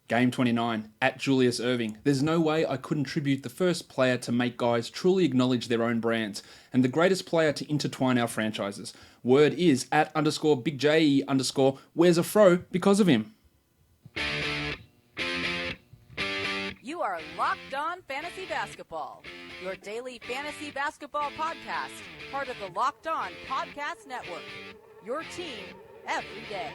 Game 29, at Julius Irving. There's no way I couldn't tribute the first player to make guys truly acknowledge their own brands, and the greatest player to intertwine our franchises. Word is at _ Big J _ wears a fro because of him. You are Locked On Fantasy Basketball, your daily fantasy basketball podcast, part of the Locked On Podcast Network. Your team every day.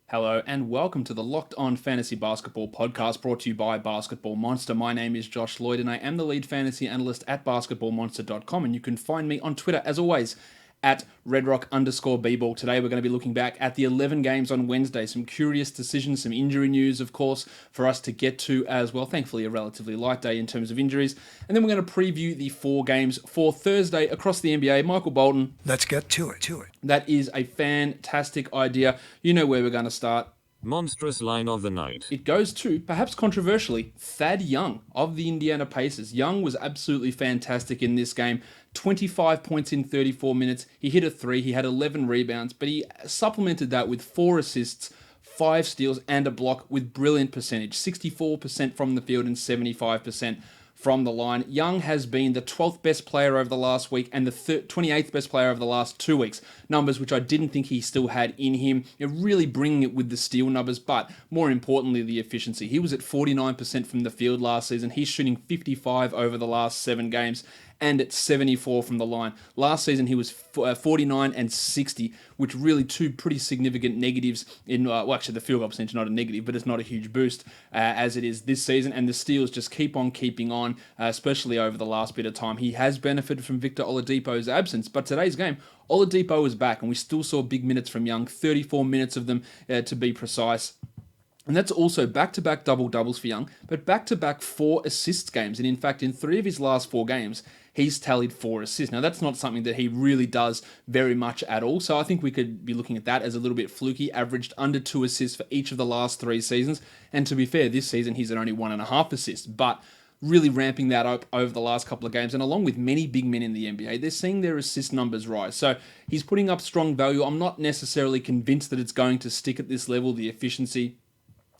Hello and welcome to the Locked On Fantasy Basketball podcast brought to you by Basketball Monster. My name is Josh Lloyd and I am the lead fantasy analyst at basketballmonster.com, and you can find me on Twitter as always at redrock _ bball. Today we're going to be looking back at the 11 games on Wednesday, some curious decisions, some injury news of course for us to get to as well. Thankfully a relatively light day in terms of injuries, and then we're going to preview the 4 games for Thursday across the NBA. Michael Bolton, let's get to it. That is a fantastic idea. You know where we're going to start. Monstrous line of the night. It goes to, perhaps controversially, Thad Young of the Indiana Pacers. Young was absolutely fantastic in this game. 25 points in 34 minutes. He hit a 3. He had 11 rebounds, but he supplemented that with 4 assists, 5 steals, and a block with brilliant percentage. 64% from the field and 75% from the line. Young has been the 12th best player over the last week and the 28th best player over the last 2 weeks. Numbers which I didn't think he still had in him. You're really bringing it with the steal numbers, but more importantly, the efficiency. He was at 49% from the field last season. He's shooting 55 over the last 7 games and at 74 from the line. Last season, he was 49 and 60, which really 2 pretty significant negatives in, well, actually the field goal percentage is not a negative, but it's not a huge boost as it is this season, and the steals just keep on keeping on, especially over the last bit of time. He has benefited from Victor Oladipo's absence, but today's game, Oladipo was back, and we still saw big minutes from Young, 34 minutes of them to be precise. And that's also back-to-back double-doubles for Young, but back-to-back 4 assist games. And in fact, in 3 of his last 4 games, he's tallied 4 assists. Now, that's not something that he really does very much at all. So I think we could be looking at that as a little bit fluky, averaged under 2 assists for each of the last 3 seasons. And to be fair, this season he's at only 1.5 assists. But really ramping that up over the last couple of games. And along with many big men in the NBA, they're seeing their assist numbers rise. So he's putting up strong value. I'm not necessarily convinced that it's going to stick at this level, the efficiency.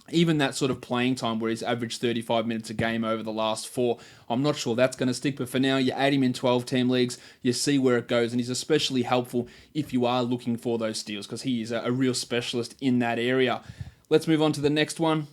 Even that sort of playing time where he's averaged 35 minutes a game over the last 4, I'm not sure that's going to stick. But for now, you add him in 12-team leagues, you see where it goes, and he's especially helpful if you are looking for those steals because he is a real specialist in that area. Let's move on to the next one.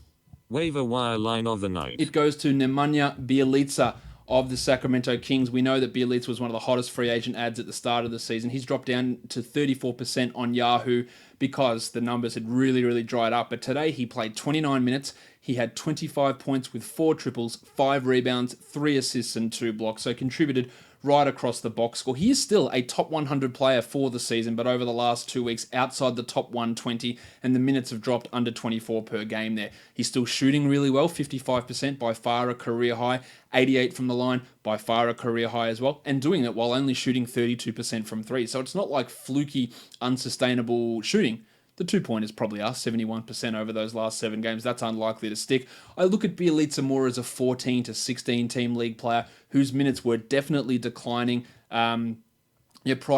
Waiver wire line of the night. It goes to Nemanja Bjelica of the Sacramento Kings. We know that Bjelica was one of the hottest free agent ads at the start of the season. He's dropped down to 34% on Yahoo because the numbers had really dried up. But today he played 29 minutes. He had 25 points with 4 triples, 5 rebounds, 3 assists and 2 blocks. So contributed right across the box score. He is still a top 100 player for the season, but over the last 2 weeks, outside the top 120, and the minutes have dropped under 24 per game there. He's still shooting really well, 55%, by far a career high, 88 from the line, by far a career high as well, and doing it while only shooting 32% from 3. So it's not like fluky, unsustainable shooting. The 2-pointers probably are 71% over those last 7 games. That's unlikely to stick. I look at Bjelica more as a 14 to 16 team league player whose minutes were definitely declining prior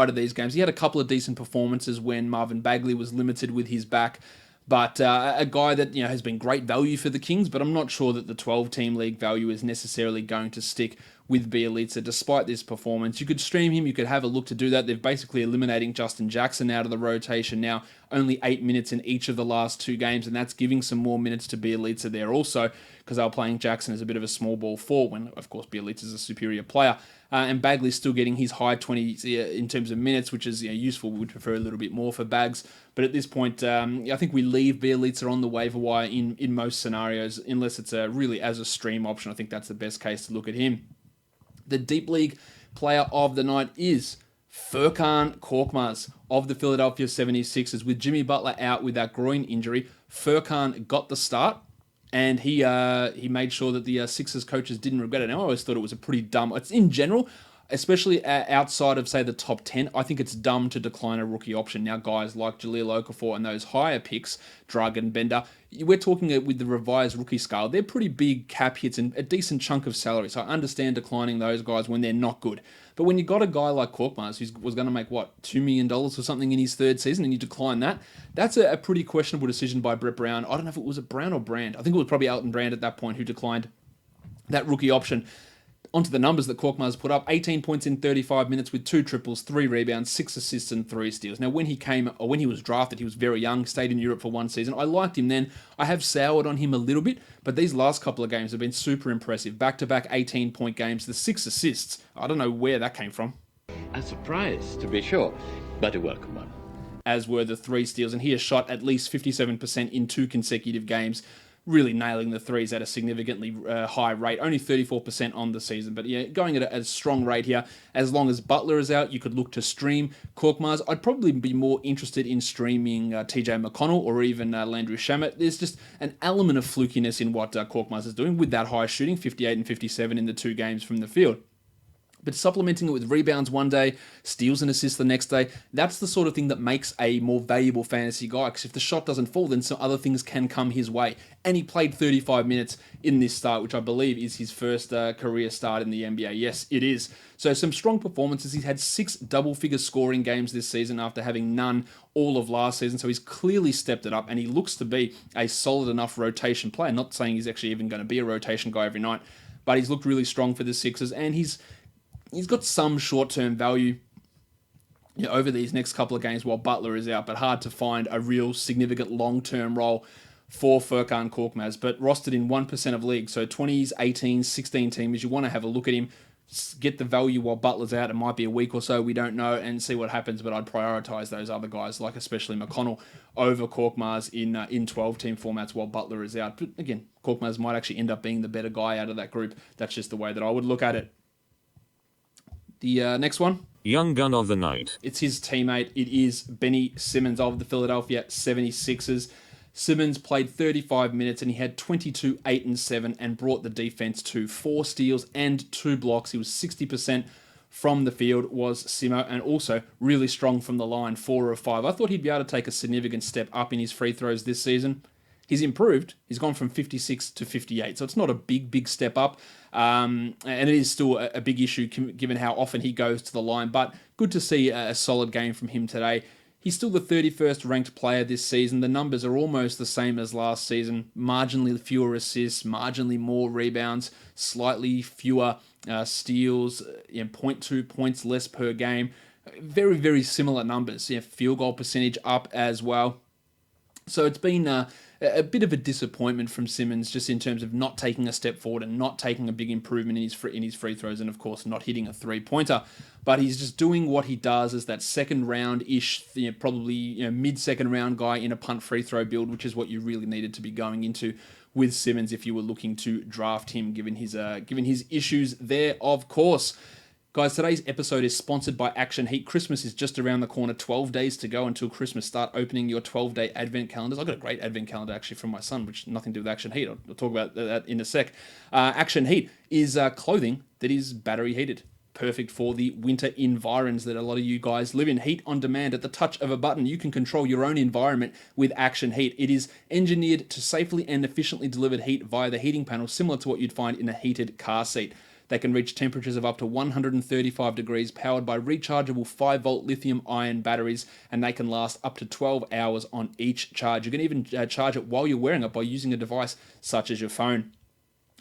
to these games. He had a couple of decent performances when Marvin Bagley was limited with his back. But a guy that has been great value for the Kings, but I'm not sure that the 12-team league value is necessarily going to stick with Bjelica despite this performance. You could stream him, you could have a look to do that. They're basically eliminating Justin Jackson out of the rotation now. Only 8 minutes in each of the last 2 games, and that's giving some more minutes to Bjelica there also, because they were playing Jackson as a bit of a small ball 4 when, of course, Bjelica is a superior player. And Bagley's still getting his high 20s in terms of minutes, which is useful. We would prefer a little bit more for Bags. But at this point, I think we leave Bjelica on the waiver wire in most scenarios, unless it's really as a stream option. I think that's the best case to look at him. The Deep League player of the night is Furkan Korkmaz of the Philadelphia 76ers. With Jimmy Butler out with that groin injury, Furkan got the start, and he made sure that the Sixers coaches didn't regret it. Now, I always thought it was a pretty dumb... It's in general, especially outside of, say, the top 10, I think it's dumb to decline a rookie option. Now, guys like Jaleel Okafor and those higher picks, Drug and Bender, we're talking with the revised rookie scale, they're pretty big cap hits and a decent chunk of salary. So I understand declining those guys when they're not good. But when you got a guy like Korkmaz who was going to make, $2 million or something in his third season, and you decline that, that's a pretty questionable decision by Brett Brown. I don't know if it was a Brown or Brand. I think it was probably Elton Brand at that point who declined that rookie option. Onto the numbers that Korkmaz put up: 18 points in 35 minutes with 2 triples, 3 rebounds, 6 assists, and 3 steals. Now, when he was drafted, he was very young, stayed in Europe for 1 season. I liked him then. I have soured on him a little bit, but these last couple of games have been super impressive. Back-to-back 18-point games, the 6 assists. I don't know where that came from. A surprise, to be sure, but a welcome one. As were the 3 steals, and he has shot at least 57% in 2 consecutive games, really nailing the threes at a significantly high rate, only 34% on the season. But yeah, going at a strong rate here. As long as Butler is out, you could look to stream Korkmaz. I'd probably be more interested in streaming TJ McConnell or even Landry Shamet. There's just an element of flukiness in what Korkmaz is doing with that high shooting, 58 and 57 in the 2 games from the field. But supplementing it with rebounds one day, steals and assists the next day, that's the sort of thing that makes a more valuable fantasy guy. Because if the shot doesn't fall, then some other things can come his way. And he played 35 minutes in this start, which I believe is his first career start in the NBA. Yes, it is. So some strong performances. He's had 6 double-figure scoring games this season after having none all of last season. So he's clearly stepped it up, and he looks to be a solid enough rotation player. Not saying he's actually even going to be a rotation guy every night, but he's looked really strong for the Sixers, and he's got some short-term value over these next couple of games while Butler is out, but hard to find a real significant long-term role for Furkan Korkmaz. But rostered in 1% of leagues, so 20s, 18s, 16 teams, you want to have a look at him, get the value while Butler's out. It might be a week or so, we don't know, and see what happens, but I'd prioritize those other guys, like especially McConnell, over Korkmaz in 12-team formats while Butler is out. But again, Korkmaz might actually end up being the better guy out of that group. That's just the way that I would look at it. The next one. Young Gun of the Night. It's his teammate. It is Benny Simmons of the Philadelphia 76ers. Simmons played 35 minutes and he had 22, 8, and 7 and brought the defense to 4 steals and 2 blocks. He was 60% from the field, was Simo, and also really strong from the line, 4 of 5. I thought he'd be able to take a significant step up in his free throws this season. He's improved. He's gone from 56 to 58, so it's not a big step up. And it is still a big issue given how often he goes to the line, but good to see a solid game from him today. He's still the 31st ranked player this season. The numbers are almost the same as last season. Marginally fewer assists, marginally more rebounds, slightly fewer steals, 0.2 points less per game. Very, very similar numbers. Field goal percentage up as well. So it's been a bit of a disappointment from Simmons just in terms of not taking a step forward and not taking a big improvement in his free throws, and of course not hitting a 3-pointer. But he's just doing what he does as that second round-ish, probably mid-second round guy in a punt free throw build, which is what you really needed to be going into with Simmons if you were looking to draft him, given his issues there, of course. Guys, today's episode is sponsored by Action Heat. Christmas is just around the corner, 12 days to go until Christmas. Start opening your 12-day advent calendars. I've got a great advent calendar actually from my son, which nothing to do with Action Heat. I'll talk about that in a sec. Action Heat is clothing that is battery heated. Perfect for the winter environs that a lot of you guys live in. Heat on demand at the touch of a button. You can control your own environment with Action Heat. It is engineered to safely and efficiently deliver heat via the heating panel, similar to what you'd find in a heated car seat. They can reach temperatures of up to 135 degrees, powered by rechargeable 5-volt lithium-ion batteries, and they can last up to 12 hours on each charge. You can even charge it while you're wearing it by using a device such as your phone.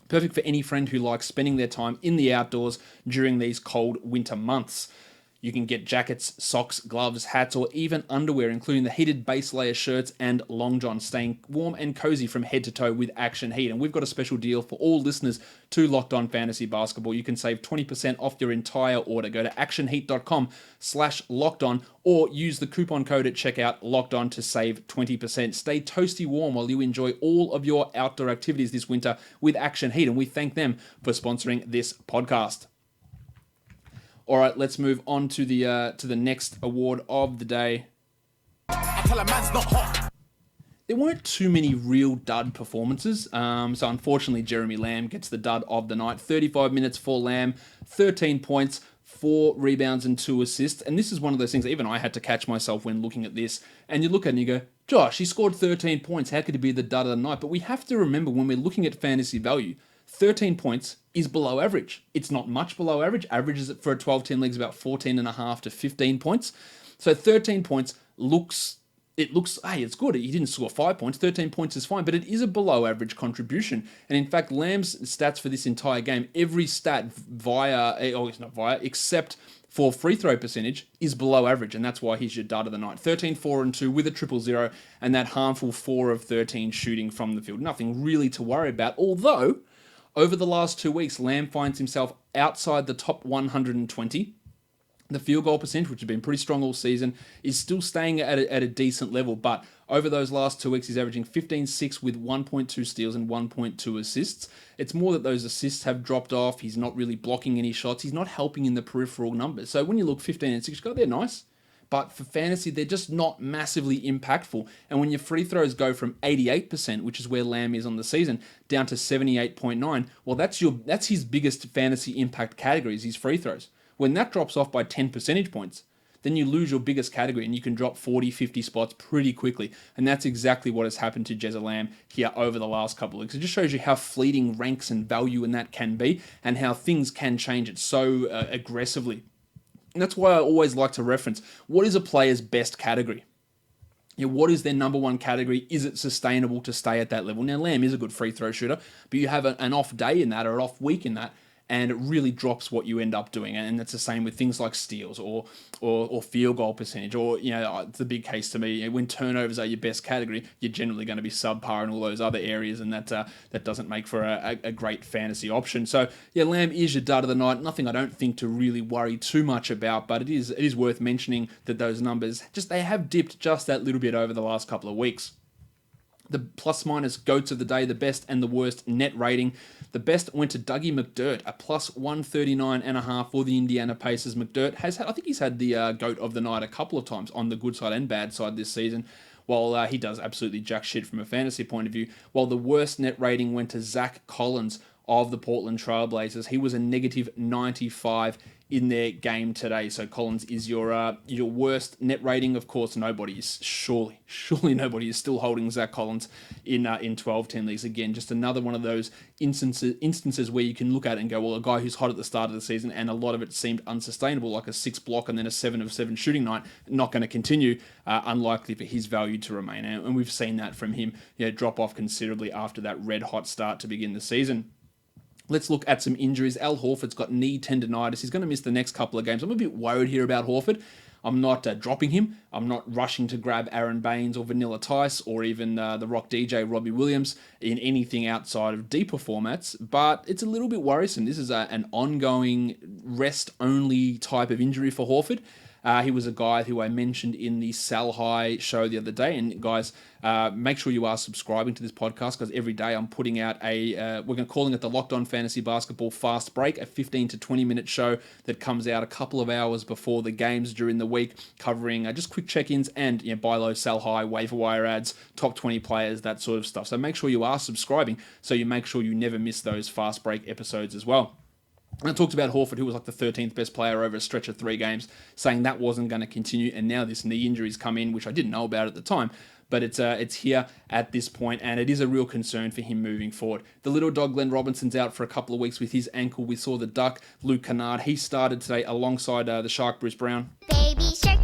Perfect for any friend who likes spending their time in the outdoors during these cold winter months. You can get jackets, socks, gloves, hats, or even underwear, including the heated base layer shirts and long johns, staying warm and cozy from head to toe with Action Heat. And we've got a special deal for all listeners to Locked On Fantasy Basketball. You can save 20% off your entire order. Go to actionheat.com/lockedon or use the coupon code at checkout, Locked On, to save 20%. Stay toasty warm while you enjoy all of your outdoor activities this winter with Action Heat, and we thank them for sponsoring this podcast. All right, let's move on to the next award of the day. There weren't too many real dud performances, so unfortunately Jeremy Lamb gets the dud of the night. 35 minutes for Lamb, 13 points, 4 rebounds and 2 assists. And this is one of those things that even I had to catch myself when looking at this. And you look at it and you go, Josh, he scored 13 points. How could he be the dud of the night? But we have to remember when we're looking at fantasy value, 13 points is below average. It's not much below average. Average is for a 12-team league is about 14.5 to 15 points. So 13 points looks, hey, it's good. He didn't score 5 points. 13 points is fine, but it is a below average contribution. And in fact, Lamb's stats for this entire game, every stat except for free throw percentage is below average, and that's why he's your dud of the night. 13, 4, and 2 with a 0-0, and that harmful 4 of 13 shooting from the field. Nothing really to worry about, although over the last 2 weeks, Lamb finds himself outside the top 120. The field goal percentage, which has been pretty strong all season, is still staying at a decent level, but over those last 2 weeks, he's averaging 15-6 with 1.2 steals and 1.2 assists. It's more that those assists have dropped off. He's not really blocking any shots. He's not helping in the peripheral numbers. So when you look 15 and 6, they're nice. But for fantasy, they're just not massively impactful. And when your free throws go from 88%, which is where Lamb is on the season, down to 78.9, well, that's his biggest fantasy impact category, is his free throws. When that drops off by 10 percentage points, then you lose your biggest category and you can drop 40, 50 spots pretty quickly. And that's exactly what has happened to Jezza Lamb here over the last couple of weeks. It just shows you how fleeting ranks and value in that can be and how things can change it so aggressively. And that's why I always like to reference, what is a player's best category? What is their number one category? Is it sustainable to stay at that level? Now, Lamb is a good free throw shooter, but you have an off day in that or an off week in that, and it really drops what you end up doing. And that's the same with things like steals or field goal percentage, or, it's a big case to me. When turnovers are your best category, you're generally going to be subpar in all those other areas, and that doesn't make for a great fantasy option. So, Lamb is your dud of the night. Nothing I don't think to really worry too much about, but it is worth mentioning that those numbers, they have dipped just that little bit over the last couple of weeks. The plus-minus goats of the day, the best and the worst net rating. The best went to Dougie McDirt, a plus 139.5 for the Indiana Pacers. McDirt I think he's had the goat of the night a couple of times on the good side and bad side this season, while he does absolutely jack shit from a fantasy point of view. While the worst net rating went to Zach Collins of the Portland Trailblazers. He was a negative 95 in their game today. So Collins is your worst net rating. Of course, surely nobody is still holding Zach Collins in 12-10 leagues. Again, just another one of those instances where you can look at it and go, well, a guy who's hot at the start of the season and a lot of it seemed unsustainable, like a 6 block and then a 7 of 7 shooting night, not going to continue. Unlikely for his value to remain. And we've seen that from him drop off considerably after that red hot start to begin the season. Let's look at some injuries. Al Horford's got knee tendonitis. He's going to miss the next couple of games. I'm a bit worried here about Horford. I'm not dropping him. I'm not rushing to grab Aaron Baines or Vanilla Tice or even the Rock DJ Robbie Williams in anything outside of deeper formats, but it's a little bit worrisome. This is an ongoing rest-only type of injury for Horford. He was a guy who I mentioned in the Sal High show the other day. And guys, make sure you are subscribing to this podcast, because every day I'm putting out we're calling it the Locked On Fantasy Basketball Fast Break, a 15 to 20 minute show that comes out a couple of hours before the games during the week, covering just quick check-ins and buy low, sell high, waiver wire ads, top 20 players, that sort of stuff. So make sure you are subscribing so you make sure you never miss those Fast Break episodes as well. And I talked about Horford, who was like the 13th best player over a stretch of 3 games, saying that wasn't going to continue, and now this knee injury's come in, which I didn't know about at the time, but it's here at this point, and it is a real concern for him moving forward. The little dog Glenn Robinson's out for a couple of weeks with his ankle. We saw the Duck, Luke Kennard. He started today alongside the Shark, Bruce Brown. Baby Shark,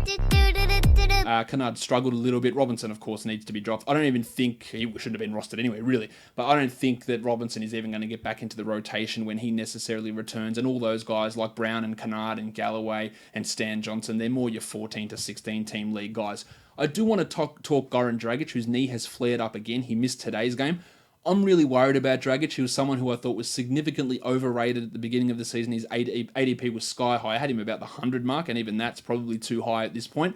Kennard struggled a little bit. Robinson, of course, needs to be dropped. I don't even think he shouldn't have been rostered anyway, really. But I don't think that Robinson is even going to get back into the rotation when he necessarily returns. And all those guys like Brown and Kennard and Galloway and Stan Johnson, they're more your 14 to 16 team league guys. I do want to talk Goran Dragic, whose knee has flared up again. He missed today's game. I'm really worried about Dragic. He was someone who I thought was significantly overrated at the beginning of the season. His ADP was sky high. I had him about the 100 mark, and even that's probably too high at this point.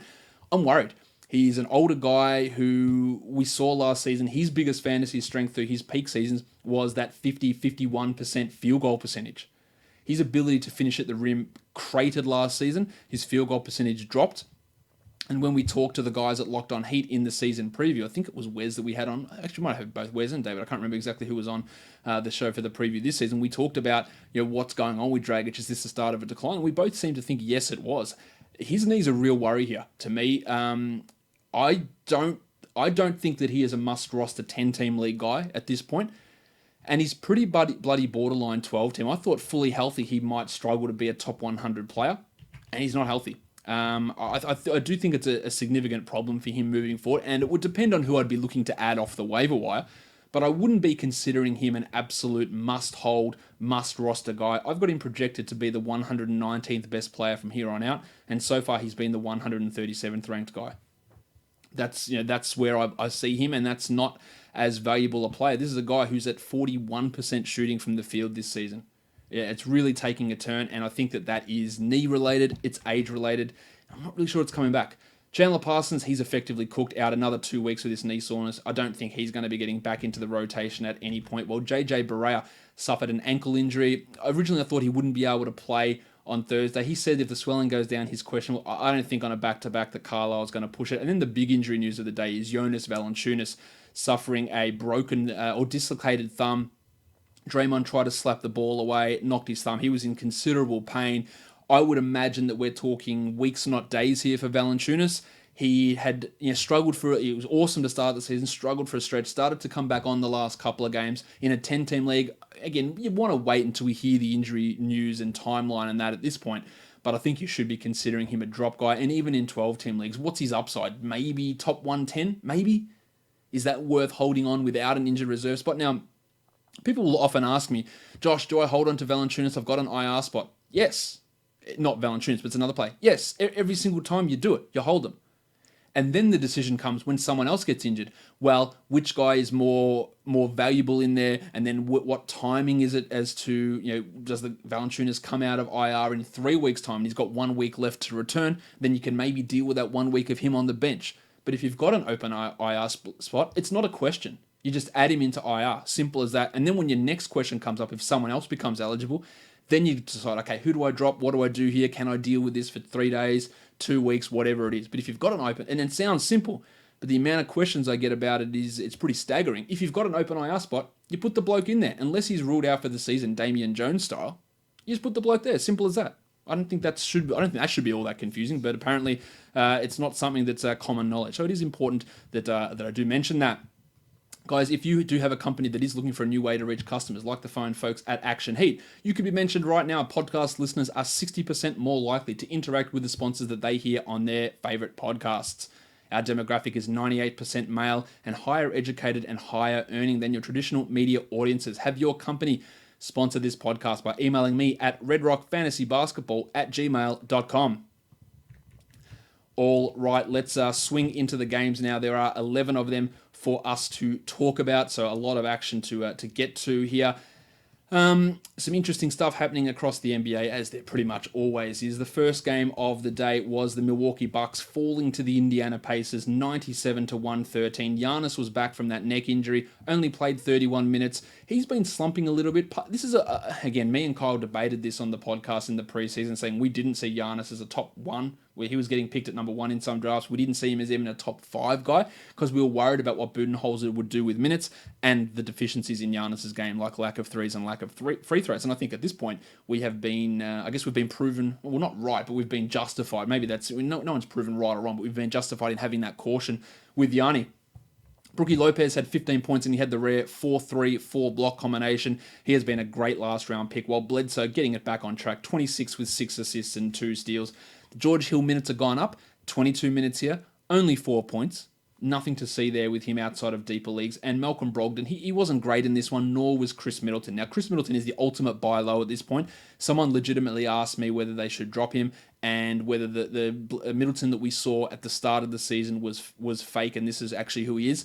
I'm worried. He's an older guy who we saw last season. His biggest fantasy strength through his peak seasons was that 50-51% field goal percentage. His ability to finish at the rim cratered last season. His field goal percentage dropped. And when we talked to the guys at Locked On Heat in the season preview, I think it was Wes that we had on. Actually, might have both Wes and David. I can't remember exactly who was on the show for the preview this season. We talked about what's going on with Dragic. Is this the start of a decline? And we both seem to think yes, it was. His knee's a real worry here to me. I don't think that he is a must roster 10-team league guy at this point. And he's pretty bloody borderline 12-team. I thought fully healthy he might struggle to be a top 100 player, and he's not healthy. I do think it's a significant problem for him moving forward, and it would depend on who I'd be looking to add off the waiver wire, but I wouldn't be considering him an absolute must-hold, must-roster guy. I've got him projected to be the 119th best player from here on out, and so far he's been the 137th ranked guy. That's where I see him, and that's not as valuable a player. This is a guy who's at 41% shooting from the field this season. Yeah, it's really taking a turn, and I think that is knee-related, it's age-related. I'm not really sure it's coming back. Chandler Parsons, he's effectively cooked out another 2 weeks with this knee soreness. I don't think he's going to be getting back into the rotation at any point. Well, JJ Barea suffered an ankle injury. Originally, I thought he wouldn't be able to play on Thursday. He said if the swelling goes down, he's questionable. I don't think on a back-to-back that Carlisle's going to push it. And then the big injury news of the day is Jonas Valanciunas suffering a broken or dislocated thumb. Draymond tried to slap the ball away, knocked his thumb. He was in considerable pain. I would imagine that we're talking weeks, not days here for Valanciunas. He had struggled for it. It was awesome to start the season, struggled for a stretch, started to come back on the last couple of games in a 10-team league. Again, you want to wait until we hear the injury news and timeline and that at this point, but I think you should be considering him a drop guy. And even in 12-team leagues, what's his upside? Maybe top 110? Maybe? Is that worth holding on without an injured reserve spot? Now, people will often ask me, Josh, do I hold on to Valanciunas? I've got an IR spot. Yes. Not Valanciunas, but it's another play. Yes, every single time you do it, you hold them. And then the decision comes when someone else gets injured. Well, which guy is more valuable in there? And then what timing is it as to, does the Valanciunas come out of IR in 3 weeks' time and he's got 1 week left to return? Then you can maybe deal with that 1 week of him on the bench. But if you've got an open IR spot, it's not a question. You just add him into IR. Simple as that. And then when your next question comes up, if someone else becomes eligible, then you decide, okay, who do I drop? What do I do here? Can I deal with this for 3 days, 2 weeks, whatever it is? But if you've got an open, and it sounds simple, but the amount of questions I get about it it's pretty staggering. If you've got an open IR spot, you put the bloke in there. Unless he's ruled out for the season, Damian Jones style, you just put the bloke there. Simple as that. I don't think that should be all that confusing, but apparently it's not something that's common knowledge. So it is important that I do mention that. Guys, if you do have a company that is looking for a new way to reach customers, like the fine folks at Action Heat, you could be mentioned right now. Podcast listeners are 60% more likely to interact with the sponsors that they hear on their favorite podcasts. Our demographic is 98% male and higher educated and higher earning than your traditional media audiences. Have your company sponsor this podcast by emailing me at redrockfantasybasketball@gmail.com. All right, let's swing into the games now. There are 11 of them for us to talk about, so a lot of action to get to here. Some interesting stuff happening across the NBA, as there pretty much always is. The first game of the day was the Milwaukee Bucks falling to the Indiana Pacers 97-113. Giannis was back from that neck injury, only played 31 minutes. He's been slumping a little bit. This is, again, me and Kyle debated this on the podcast in the preseason, saying we didn't see Giannis as a top 1, where he was getting picked at number 1 in some drafts. We didn't see him as even a top 5 guy because we were worried about what Budenholzer would do with minutes and the deficiencies in Giannis's game, like lack of threes and lack of free throws. And I think at this point we have been, we've been proven, well, not right, but we've been justified. Maybe that's, no one's proven right or wrong, but we've been justified in having that caution with Gianni. Brookie Lopez had 15 points and he had the rare 4-3, 4-block combination. He has been a great last round pick, while Bledsoe getting it back on track, 26 with 6 assists and 2 steals. George Hill minutes have gone up, 22 minutes here, only 4 points. Nothing to see there with him outside of deeper leagues. And Malcolm Brogdon, he wasn't great in this one, nor was Chris Middleton. Now, Chris Middleton is the ultimate buy low at this point. Someone legitimately asked me whether they should drop him and whether the Middleton that we saw at the start of the season was fake and this is actually who he is.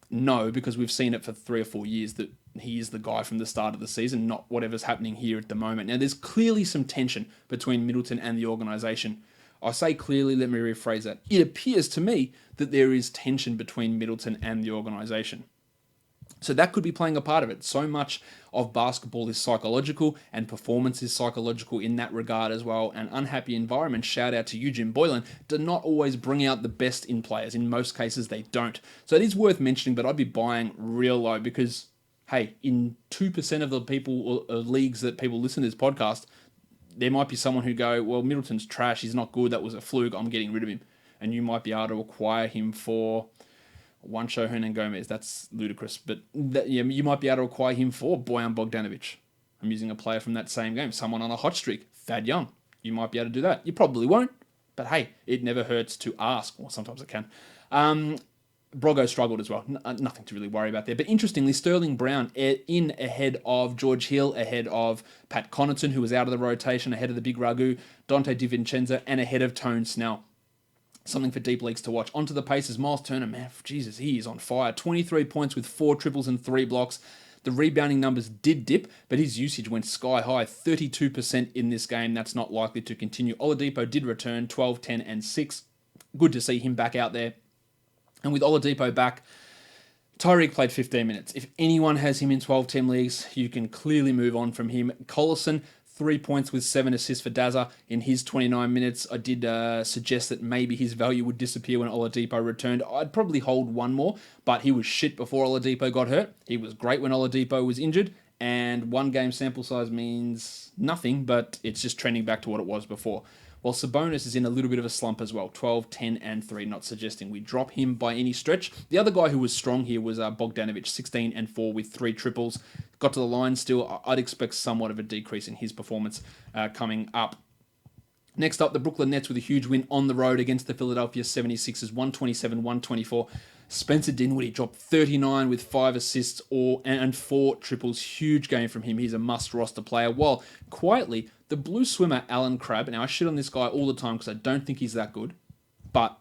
No, because we've seen it for 3 or 4 years that he is the guy from the start of the season, not whatever's happening here at the moment. Now, there's clearly some tension between Middleton and the organization. I say clearly, let me rephrase that. It appears to me that there is tension between Middleton and the organization. So that could be playing a part of it. So much of basketball is psychological, and performance is psychological in that regard as well. An unhappy environment, shout out to you, Jim Boylan, do not always bring out the best in players. In most cases, they don't. So it is worth mentioning, but I'd be buying real low because, hey, in 2% of the people or leagues that people listen to this podcast, there might be someone who go, well, Middleton's trash, he's not good, that was a fluke, I'm getting rid of him. And you might be able to acquire him for Juancho Hernan-Gomez. That's ludicrous. But you might be able to acquire him for Bojan Bogdanovic. I'm using a player from that same game. Someone on a hot streak. Thad Young. You might be able to do that. You probably won't. But hey, it never hurts to ask. Or sometimes it can. Brogo struggled as well. Nothing to really worry about there. But interestingly, Sterling Brown in ahead of George Hill, ahead of Pat Connaughton, who was out of the rotation, ahead of the big Ragu, Dante DiVincenzo, and ahead of Tone Snell. Something for deep leagues to watch. Onto the Pacers, Miles Turner, man, Jesus, he is on fire. 23 points with 4 triples and 3 blocks. The rebounding numbers did dip, but his usage went sky high, 32% in this game. That's not likely to continue. Oladipo did return, 12, 10, and 6. Good to see him back out there. And with Oladipo back, Tyreek played 15 minutes. If anyone has him in 12-team leagues, you can clearly move on from him. Collison, 3 points with 7 assists for Daza in his 29 minutes. I did suggest that maybe his value would disappear when Oladipo returned. I'd probably hold one more, but he was shit before Oladipo got hurt. He was great when Oladipo was injured, and 1 game sample size means nothing, but it's just trending back to what it was before. While Sabonis is in a little bit of a slump as well, 12, 10, and 3, not suggesting we drop him by any stretch. The other guy who was strong here was Bogdanovic, 16 and 4 with 3 triples. Got to the line still. I'd expect somewhat of a decrease in his performance coming up. Next up, the Brooklyn Nets with a huge win on the road against the Philadelphia 76ers, 127-124. Spencer Dinwiddie dropped 39 with 5 assists and 4 triples. Huge game from him. He's a must-roster player. While quietly, the blue swimmer Alan Crabb, now I shit on this guy all the time because I don't think he's that good, but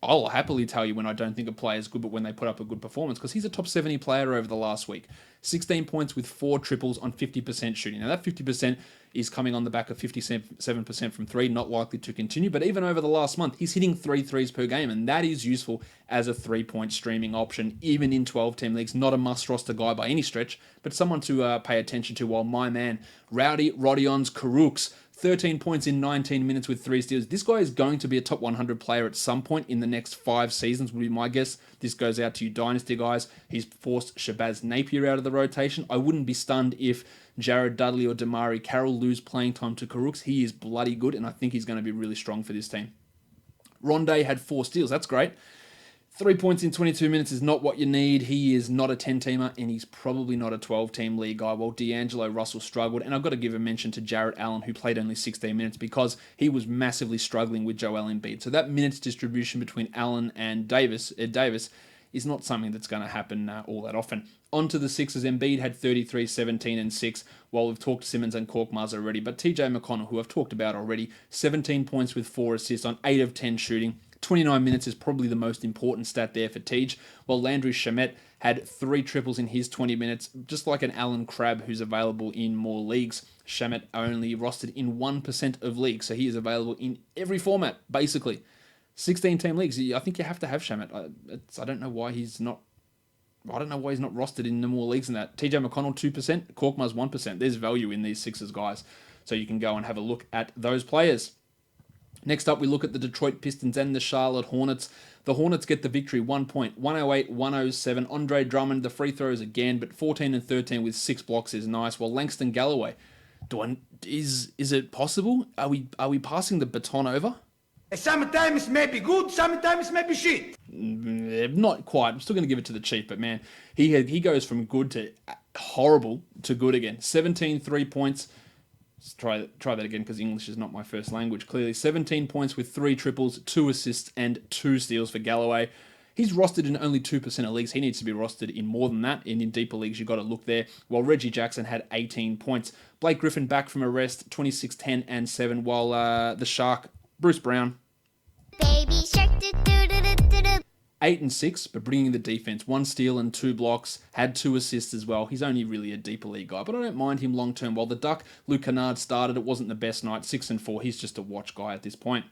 I'll happily tell you when I don't think a player is good, but when they put up a good performance, because he's a top 70 player over the last week. 16 points with 4 triples on 50% shooting. Now that 50% is coming on the back of 57% from 3, not likely to continue, but even over the last month, he's hitting 3 threes per game, and that is useful as a 3-point streaming option, even in 12-team leagues. Not a must-roster guy by any stretch, but someone to pay attention to, while my man, Rowdy Rodion's Karooks, 13 points in 19 minutes with 3 steals. This guy is going to be a top 100 player at some point in the next 5 seasons, would be my guess. This goes out to you Dynasty guys. He's forced Shabazz Napier out of the rotation. I wouldn't be stunned if Jared Dudley or Damari Carroll lose playing time to Karooks. He is bloody good, and I think he's going to be really strong for this team. Rondé had 4 steals. That's great. 3 points in 22 minutes is not what you need. He is not a 10-teamer, and he's probably not a 12-team league guy, while D'Angelo Russell struggled. And I've got to give a mention to Jarrett Allen, who played only 16 minutes because he was massively struggling with Joel Embiid. So that minutes distribution between Allen and Davis is not something that's going to happen all that often. On to the Sixers. Embiid had 33, 17, and 6, while we've talked Simmons and Korkmaz already. But TJ McConnell, who I've talked about already, 17 points with 4 assists on 8 of 10 shooting. 29 minutes is probably the most important stat there for Tej, while Landry Shamet had 3 triples in his 20 minutes, just like an Alan Crabb who's available in more leagues. Shamet only rostered in 1% of leagues, so he is available in every format, basically. 16-team leagues, I think you have to have Shamet. I don't know why he's not rostered in the more leagues than that. TJ McConnell, 2%, Korkmaz, 1%. There's value in these Sixers guys, so you can go and have a look at those players. Next up, we look at the Detroit Pistons and the Charlotte Hornets. The Hornets get the victory, 1 point, 108-107. Andre Drummond, the free throws again, but 14 and 13 with 6 blocks is nice. While Langston Galloway, is it possible? Are we passing the baton over? Sometimes maybe good, sometimes maybe shit. Not quite. I'm still going to give it to the Chief, but man, he goes from good to horrible to good again. 17 3 points. Let's try that again because English is not my first language. Clearly, 17 points with 3 triples, 2 assists, and 2 steals for Galloway. He's rostered in only 2% of leagues. He needs to be rostered in more than that. And in deeper leagues, you've got to look there. While Reggie Jackson had 18 points. Blake Griffin back from a rest, 26, 10, and 7. While the Shark, Bruce Brown, Baby shark, 8 and 6, but bringing the defense, 1 steal and 2 blocks, had 2 assists as well. He's only really a deeper league guy, but I don't mind him long term. While the Duck, Luke Kennard started, it wasn't the best night, 6 and 4. He's just a watch guy at this point.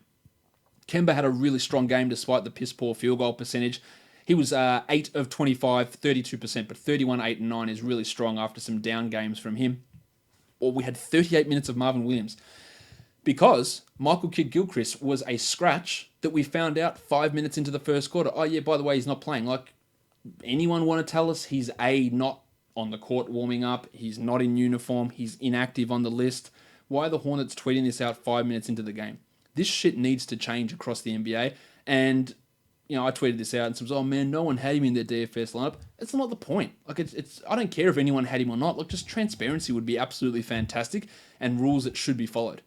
Kemba had a really strong game despite the piss poor field goal percentage. He was 8 of 25, 32%, but 31, 8, and 9 is really strong after some down games from him. Or we had 38 minutes of Marvin Williams because Michael Kidd-Gilchrist was a scratch that we found out 5 minutes into the first quarter. Oh, yeah, by the way, he's not playing. Like, anyone want to tell us he's not on the court warming up, he's not in uniform, he's inactive on the list? Why are the Hornets tweeting this out 5 minutes into the game? This shit needs to change across the NBA. And, you know, I tweeted this out and said, oh man, no one had him in their DFS lineup. It's not the point. Like, it's I don't care if anyone had him or not. Like, just transparency would be absolutely fantastic and rules that should be followed.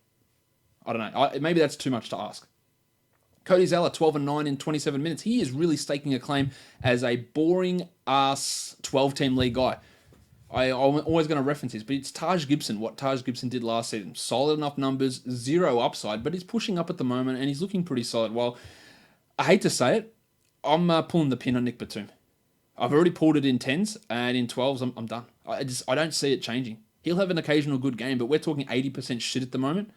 I don't know. Maybe that's too much to ask. Cody Zeller, 12 and 9 in 27 minutes. He is really staking a claim as a boring-ass 12-team league guy. I'm always going to reference this, but it's Taj Gibson, what Taj Gibson did last season. Solid enough numbers, zero upside, but he's pushing up at the moment, and he's looking pretty solid. Well, I hate to say it, I'm pulling the pin on Nick Batum. I've already pulled it in 10s, and in 12s, I'm done. I don't see it changing. He'll have an occasional good game, but we're talking 80% shit at the moment.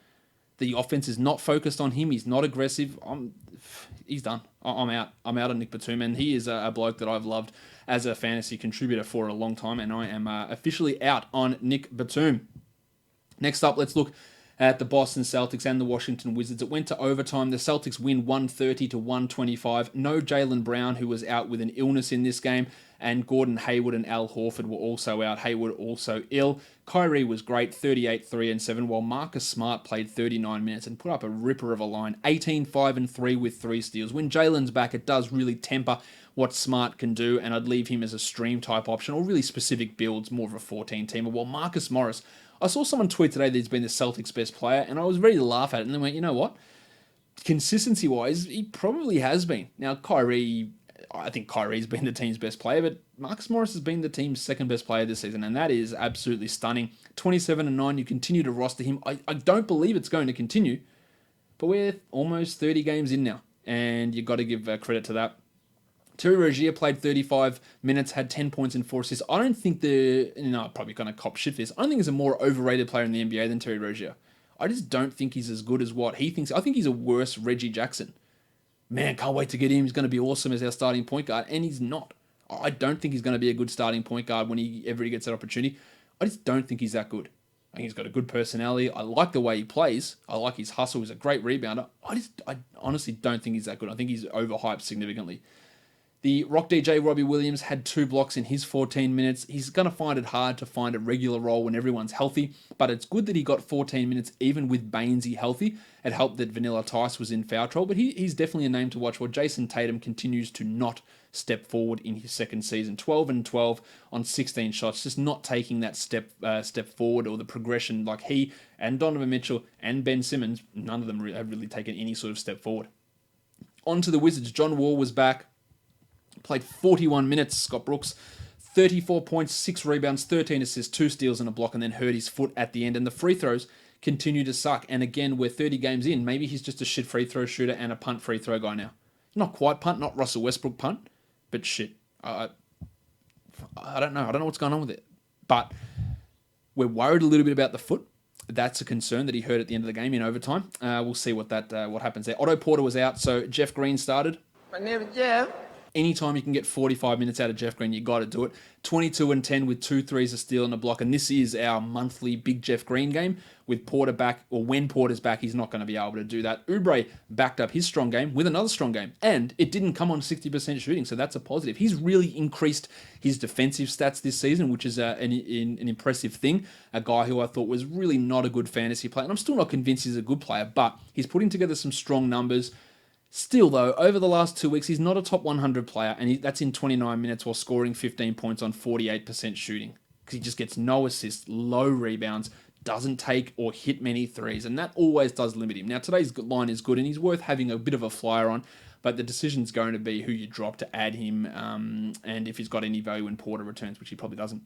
The offense is not focused on him. He's not aggressive. He's done. I'm out. I'm out on Nick Batum, and he is a bloke that I've loved as a fantasy contributor for a long time, and I am officially out on Nick Batum. Next up, let's look at the Boston Celtics and the Washington Wizards. It went to overtime. The Celtics win 130 to 125. No Jaylen Brown, who was out with an illness in this game, and Gordon Hayward and Al Horford were also out. Hayward also ill. Kyrie was great, 38, 3, and 7, while Marcus Smart played 39 minutes and put up a ripper of a line, 18, 5, and 3 with 3 steals. When Jaylen's back, it does really temper what Smart can do, and I'd leave him as a stream type option or really specific builds, more of a 14-teamer. While Marcus Morris, I saw someone tweet today that he's been the Celtics' best player, and I was ready to laugh at it, and then went, you know what? Consistency-wise, he probably has been. Now, I think Kyrie's been the team's best player, but Marcus Morris has been the team's second best player this season, and that is absolutely stunning. 27 and 9, you continue to roster him. I don't believe it's going to continue, but we're almost 30 games in now, and you've got to give credit to that. Terry Rozier played 35 minutes, had 10 points and 4 assists. I don't think I'm probably going to cop shit for this. I don't think he's a more overrated player in the NBA than Terry Rozier. I just don't think he's as good as what he thinks. I think he's a worse Reggie Jackson. Man, can't wait to get him. He's going to be awesome as our starting point guard, and he's not. I don't think he's going to be a good starting point guard when he ever gets that opportunity. I just don't think he's that good. I think he's got a good personality. I like the way he plays. I like his hustle. He's a great rebounder. I honestly don't think he's that good. I think he's overhyped significantly. The Rock DJ Robbie Williams had 2 blocks in his 14 minutes. He's going to find it hard to find a regular role when everyone's healthy, but it's good that he got 14 minutes even with Bainesy healthy. It helped that Vanilla Tice was in foul trouble, but he's definitely a name to watch. While Jason Tatum continues to not step forward in his second season. 12 and 12 on 16 shots, just not taking that step forward or the progression like he and Donovan Mitchell and Ben Simmons. None of them have really taken any sort of step forward. On to the Wizards. John Wall was back. Played 41 minutes, Scott Brooks, 34 points, 6 rebounds, 13 assists, 2 steals and a block, and then hurt his foot at the end. And the free throws continue to suck. And again, we're 30 games in. Maybe he's just a shit free throw shooter and a punt free throw guy now. Not quite punt, not Russell Westbrook punt, but shit. I don't know. I don't know what's going on with it. But we're worried a little bit about the foot. That's a concern that he hurt at the end of the game in overtime. We'll see what happens there. Otto Porter was out, so Jeff Green started. My name is Jeff. Anytime you can get 45 minutes out of Jeff Green, you got to do it. 22 and 10 with 2 threes, a steal and a block. And this is our monthly big Jeff Green game. With Porter back, or when Porter's back, he's not going to be able to do that. Oubre backed up his strong game with another strong game. And it didn't come on 60% shooting, so that's a positive. He's really increased his defensive stats this season, which is an impressive thing. A guy who I thought was really not a good fantasy player. And I'm still not convinced he's a good player, but he's putting together some strong numbers. Still, though, over the last 2 weeks, he's not a top 100 player, and that's in 29 minutes while scoring 15 points on 48% shooting. Because he just gets no assists, low rebounds, doesn't take or hit many threes, and that always does limit him. Now, today's line is good, and he's worth having a bit of a flyer on, but the decision's going to be who you drop to add him, and if he's got any value when Porter returns, which he probably doesn't.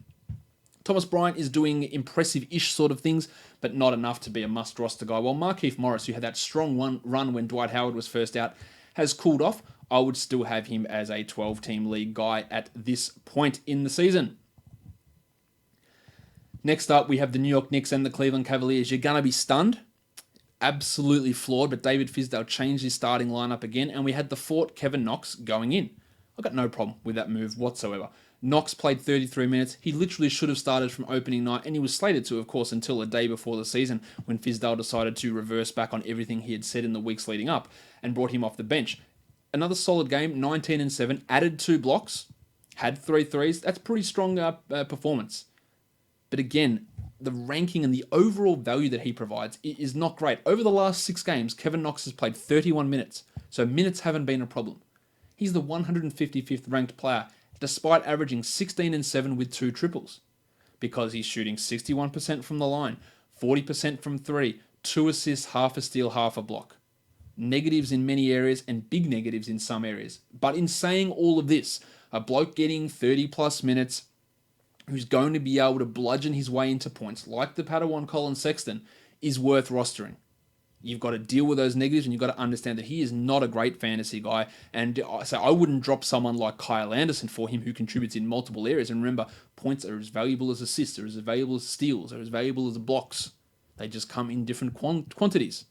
Thomas Bryant is doing impressive-ish sort of things, but not enough to be a must-roster guy. While Markieff Morris, who had that strong run when Dwight Howard was first out, has cooled off, I would still have him as a 12-team league guy at this point in the season. Next up, we have the New York Knicks and the Cleveland Cavaliers. You're going to be stunned. Absolutely flawed, but David Fizdale changed his starting lineup again, and we had the Fort Kevin Knox going in. I've got no problem with that move whatsoever. Knox played 33 minutes. He literally should have started from opening night, and he was slated to, of course, until a day before the season when Fizdale decided to reverse back on everything he had said in the weeks leading up and brought him off the bench. Another solid game, 19 and 7, added 2 blocks, had 3 threes. That's pretty strong performance. But again, the ranking and the overall value that he provides is not great. Over the last 6 games, Kevin Knox has played 31 minutes, so minutes haven't been a problem. He's the 155th ranked player, despite averaging 16 and 7 with 2 triples, because he's shooting 61% from the line, 40% from 3, 2 assists, half a steal, half a block. Negatives in many areas and big negatives in some areas. But in saying all of this, a bloke getting 30 plus minutes who's going to be able to bludgeon his way into points like the Padawan Colin Sexton is worth rostering. You've got to deal with those negatives and you've got to understand that he is not a great fantasy guy. And so I wouldn't drop someone like Kyle Anderson for him who contributes in multiple areas. And remember, points are as valuable as assists, are as valuable as steals, are as valuable as blocks. They just come in different quantities.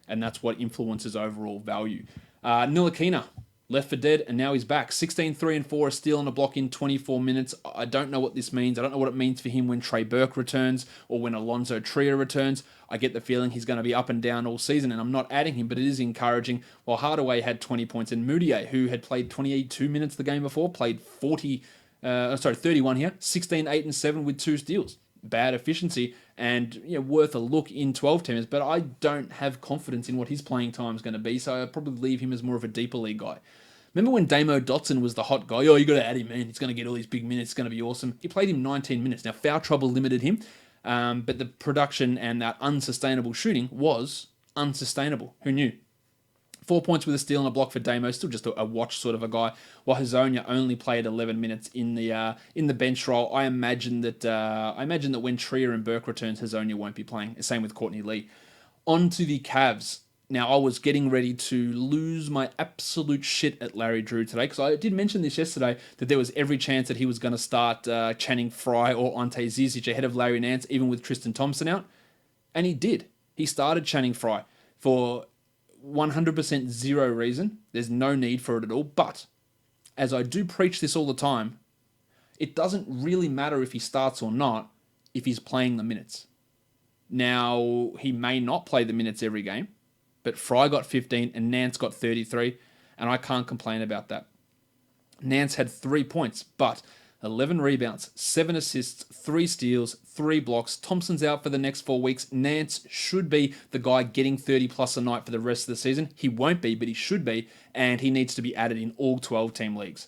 And that's what influences overall value. Ntilikina left for dead, and now he's back. 16, 3, and 4, a steal and a block in 24 minutes. I don't know what this means. I don't know what it means for him when Trey Burke returns or when Alonzo Trier returns. I get the feeling he's going to be up and down all season, and I'm not adding him, but it is encouraging. While Hardaway had 20 points, and Moutier, who had played 22 minutes the game before, played 31 here, 16, 8, and 7 with 2 steals. Bad efficiency and worth a look in 12 teamers, but I don't have confidence in what his playing time is going to be, so I'll probably leave him as more of a deeper league guy. Remember when Damo Dotson was the hot guy? Oh, you got to add him, man. He's going to get all these big minutes. It's going to be awesome. He played him 19 minutes. Now, foul trouble limited him, but the production and that unsustainable shooting was unsustainable. Who knew? 4 points with a steal and a block for Damo, still just a watch sort of a guy. While Hazonia only played 11 minutes in the bench role. I imagine that when Trier and Burke returns, Hazonia won't be playing. Same with Courtney Lee. On to the Cavs. Now, I was getting ready to lose my absolute shit at Larry Drew today, because I did mention this yesterday, that there was every chance that he was going to start Channing Frye or Ante Zizic ahead of Larry Nance, even with Tristan Thompson out. And he did. He started Channing Frye for 100% zero reason. There's no need for it at all. But, as I do preach this all the time, it doesn't really matter if he starts or not if he's playing the minutes. Now, he may not play the minutes every game, but Frye got 15 and Nance got 33, and I can't complain about that. Nance had 3 points, but 11 rebounds, 7 assists, 3 steals, 3 blocks. Thompson's out for the next 4 weeks. Nance should be the guy getting 30 plus a night for the rest of the season. He won't be, but he should be, and he needs to be added in all 12-team leagues.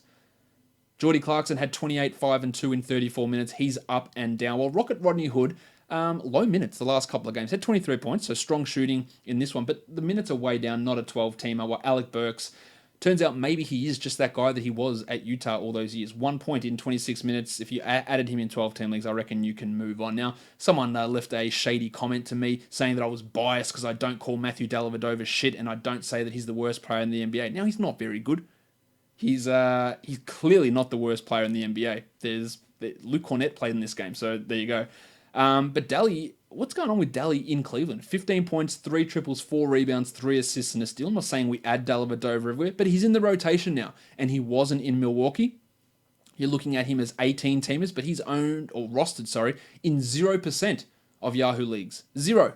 Jordy Clarkson had 28, 5, and 2 in 34 minutes. He's up and down. While Rocket Rodney Hood, low minutes the last couple of games. Had 23 points, so strong shooting in this one, but the minutes are way down, not a 12-teamer. While Alec Burks, turns out maybe he is just that guy that he was at Utah all those years. 1 point in 26 minutes. If you added him in 12-team leagues, I reckon you can move on. Now, someone left a shady comment to me saying that I was biased because I don't call Matthew Dellavedova shit and I don't say that he's the worst player in the NBA. Now, he's not very good. He's clearly not the worst player in the NBA. Luke Cornett played in this game, so there you go. But Daly, what's going on with Daly in Cleveland? 15 points, 3 triples, 4 rebounds, 3 assists, and a steal. I'm not saying we add Dellavedova everywhere, but he's in the rotation now, and he wasn't in Milwaukee. You're looking at him as 18 teamers, but he's rostered in 0% of Yahoo leagues. 0.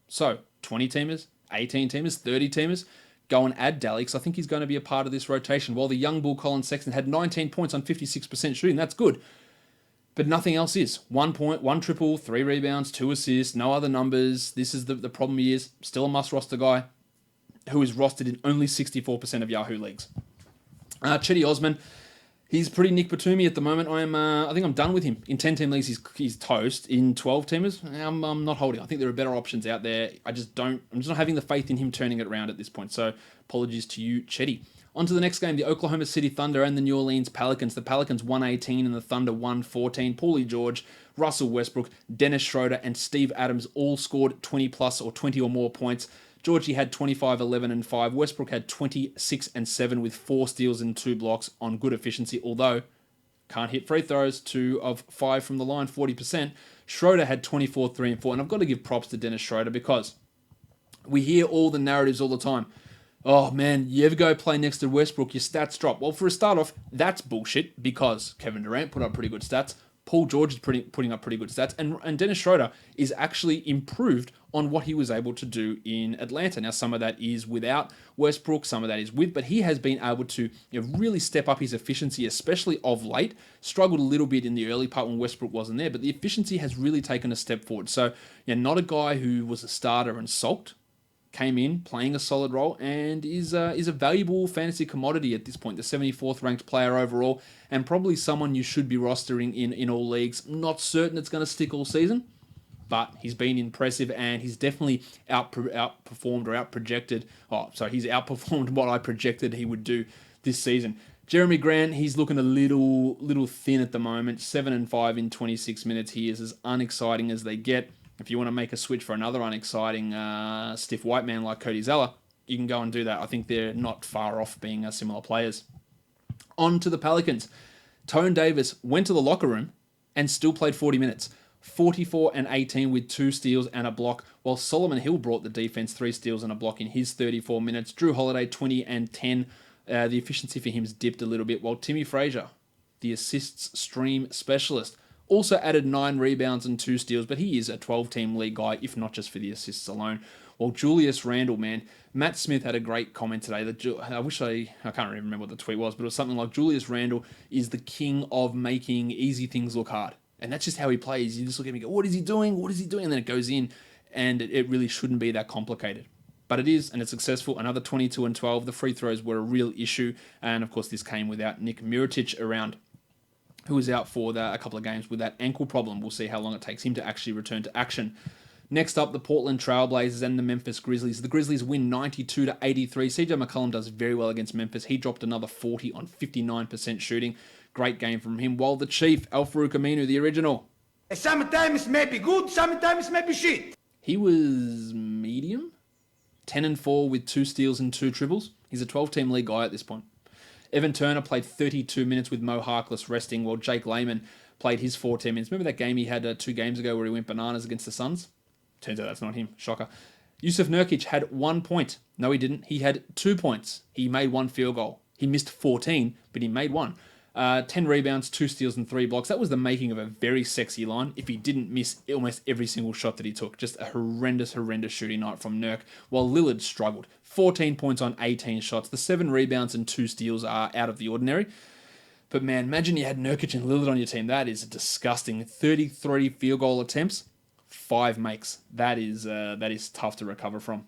So, 20 teamers, 18 teamers, 30 teamers. Go and add Daly, because I think he's going to be a part of this rotation. While the young bull Colin Sexton had 19 points on 56% shooting, that's good. But nothing else is. 1 point, 1 triple, 3 rebounds, 2 assists, no other numbers. This is the problem he is. Still a must-roster guy who is rostered in only 64% of Yahoo leagues. Chetty Osman, he's pretty Nick Batumi at the moment. I think I'm done with him. In 10-team leagues, he's toast. In 12-teamers, I'm not holding. I think there are better options out there. I'm just not having the faith in him turning it around at this point. So apologies to you, Chetty. On to the next game, the Oklahoma City Thunder and the New Orleans Pelicans. The Pelicans 118 and the Thunder 114. Paulie George, Russell Westbrook, Dennis Schroeder, and Steve Adams all scored 20 plus or 20 or more points. Georgie had 25, 11, and 5. Westbrook had 26 and 7 with 4 steals and 2 blocks on good efficiency, although can't hit free throws, 2 of 5 from the line, 40%. Schroeder had 24, 3, and 4. And I've got to give props to Dennis Schroeder because we hear all the narratives all the time. Oh man, you ever go play next to Westbrook, your stats drop. Well, for a start off, that's bullshit because Kevin Durant put up pretty good stats. Paul George is putting up pretty good stats, and Dennis Schroeder is actually improved on what he was able to do in Atlanta. Now, some of that is without Westbrook, some of that is with, but he has been able to really step up his efficiency, especially of late. Struggled a little bit in the early part when Westbrook wasn't there, but the efficiency has really taken a step forward. So, not a guy who was a starter and sulked. Came in playing a solid role and is a valuable fantasy commodity at this point. The 74th ranked player overall, and probably someone you should be rostering in all leagues. Not certain it's going to stick all season, but he's been impressive and he's definitely outperformed or outprojected. He's outperformed what I projected he would do this season. Jeremy Grant, he's looking a little thin at the moment. 7-5 in 26 minutes. He is as unexciting as they get. If you want to make a switch for another unexciting stiff white man like Cody Zeller, you can go and do that. I think they're not far off being similar players. On to the Pelicans. Tone Davis went to the locker room and still played 40 minutes. 44-18 with 2 steals and a block, while Solomon Hill brought the defense 3 steals and a block in his 34 minutes. Drew Holiday 20-10. The efficiency for him has dipped a little bit, while Timmy Frazier, the assists stream specialist, also added 9 rebounds and 2 steals, but he is a 12-team league guy, if not just for the assists alone. Well, Julius Randle, man, Matt Smith had a great comment today. I can't remember what the tweet was, but it was something like Julius Randle is the king of making easy things look hard. And that's just how he plays. You just look at him and go, what is he doing? What is he doing? And then it goes in, and it really shouldn't be that complicated. But it is, and it's successful. Another 22-12. The free throws were a real issue. And, of course, this came without Nick Mirotic around, who was out for a couple of games with that ankle problem. We'll see how long it takes him to actually return to action. Next up, the Portland Trailblazers and the Memphis Grizzlies. The Grizzlies win 92-83. CJ McCollum does very well against Memphis. He dropped another 40 on 59% shooting. Great game from him. While the Chief, Al-Farouq Aminu, the original, Sometimes maybe good, sometimes maybe shit. he was medium. 10-4 with 2 steals and 2 triples. He's a 12-team league guy at this point. Evan Turner played 32 minutes with Mo Harkless resting, while Jake Layman played his 14 minutes. Remember that game he had 2 games ago where he went bananas against the Suns? Turns out that's not him. Shocker. Yusuf Nurkic had 1 point. No, he didn't. He had 2 points. He made 1 field goal. He missed 14, but he made 1. 10 rebounds, 2 steals, and 3 blocks. That was the making of a very sexy line if he didn't miss almost every single shot that he took. Just a horrendous shooting night from Nurk, while Lillard struggled. 14 points on 18 shots. The 7 rebounds and 2 steals are out of the ordinary. But man, imagine you had Nurkic and Lillard on your team. That is disgusting. 33 field goal attempts, 5 makes. That is tough to recover from.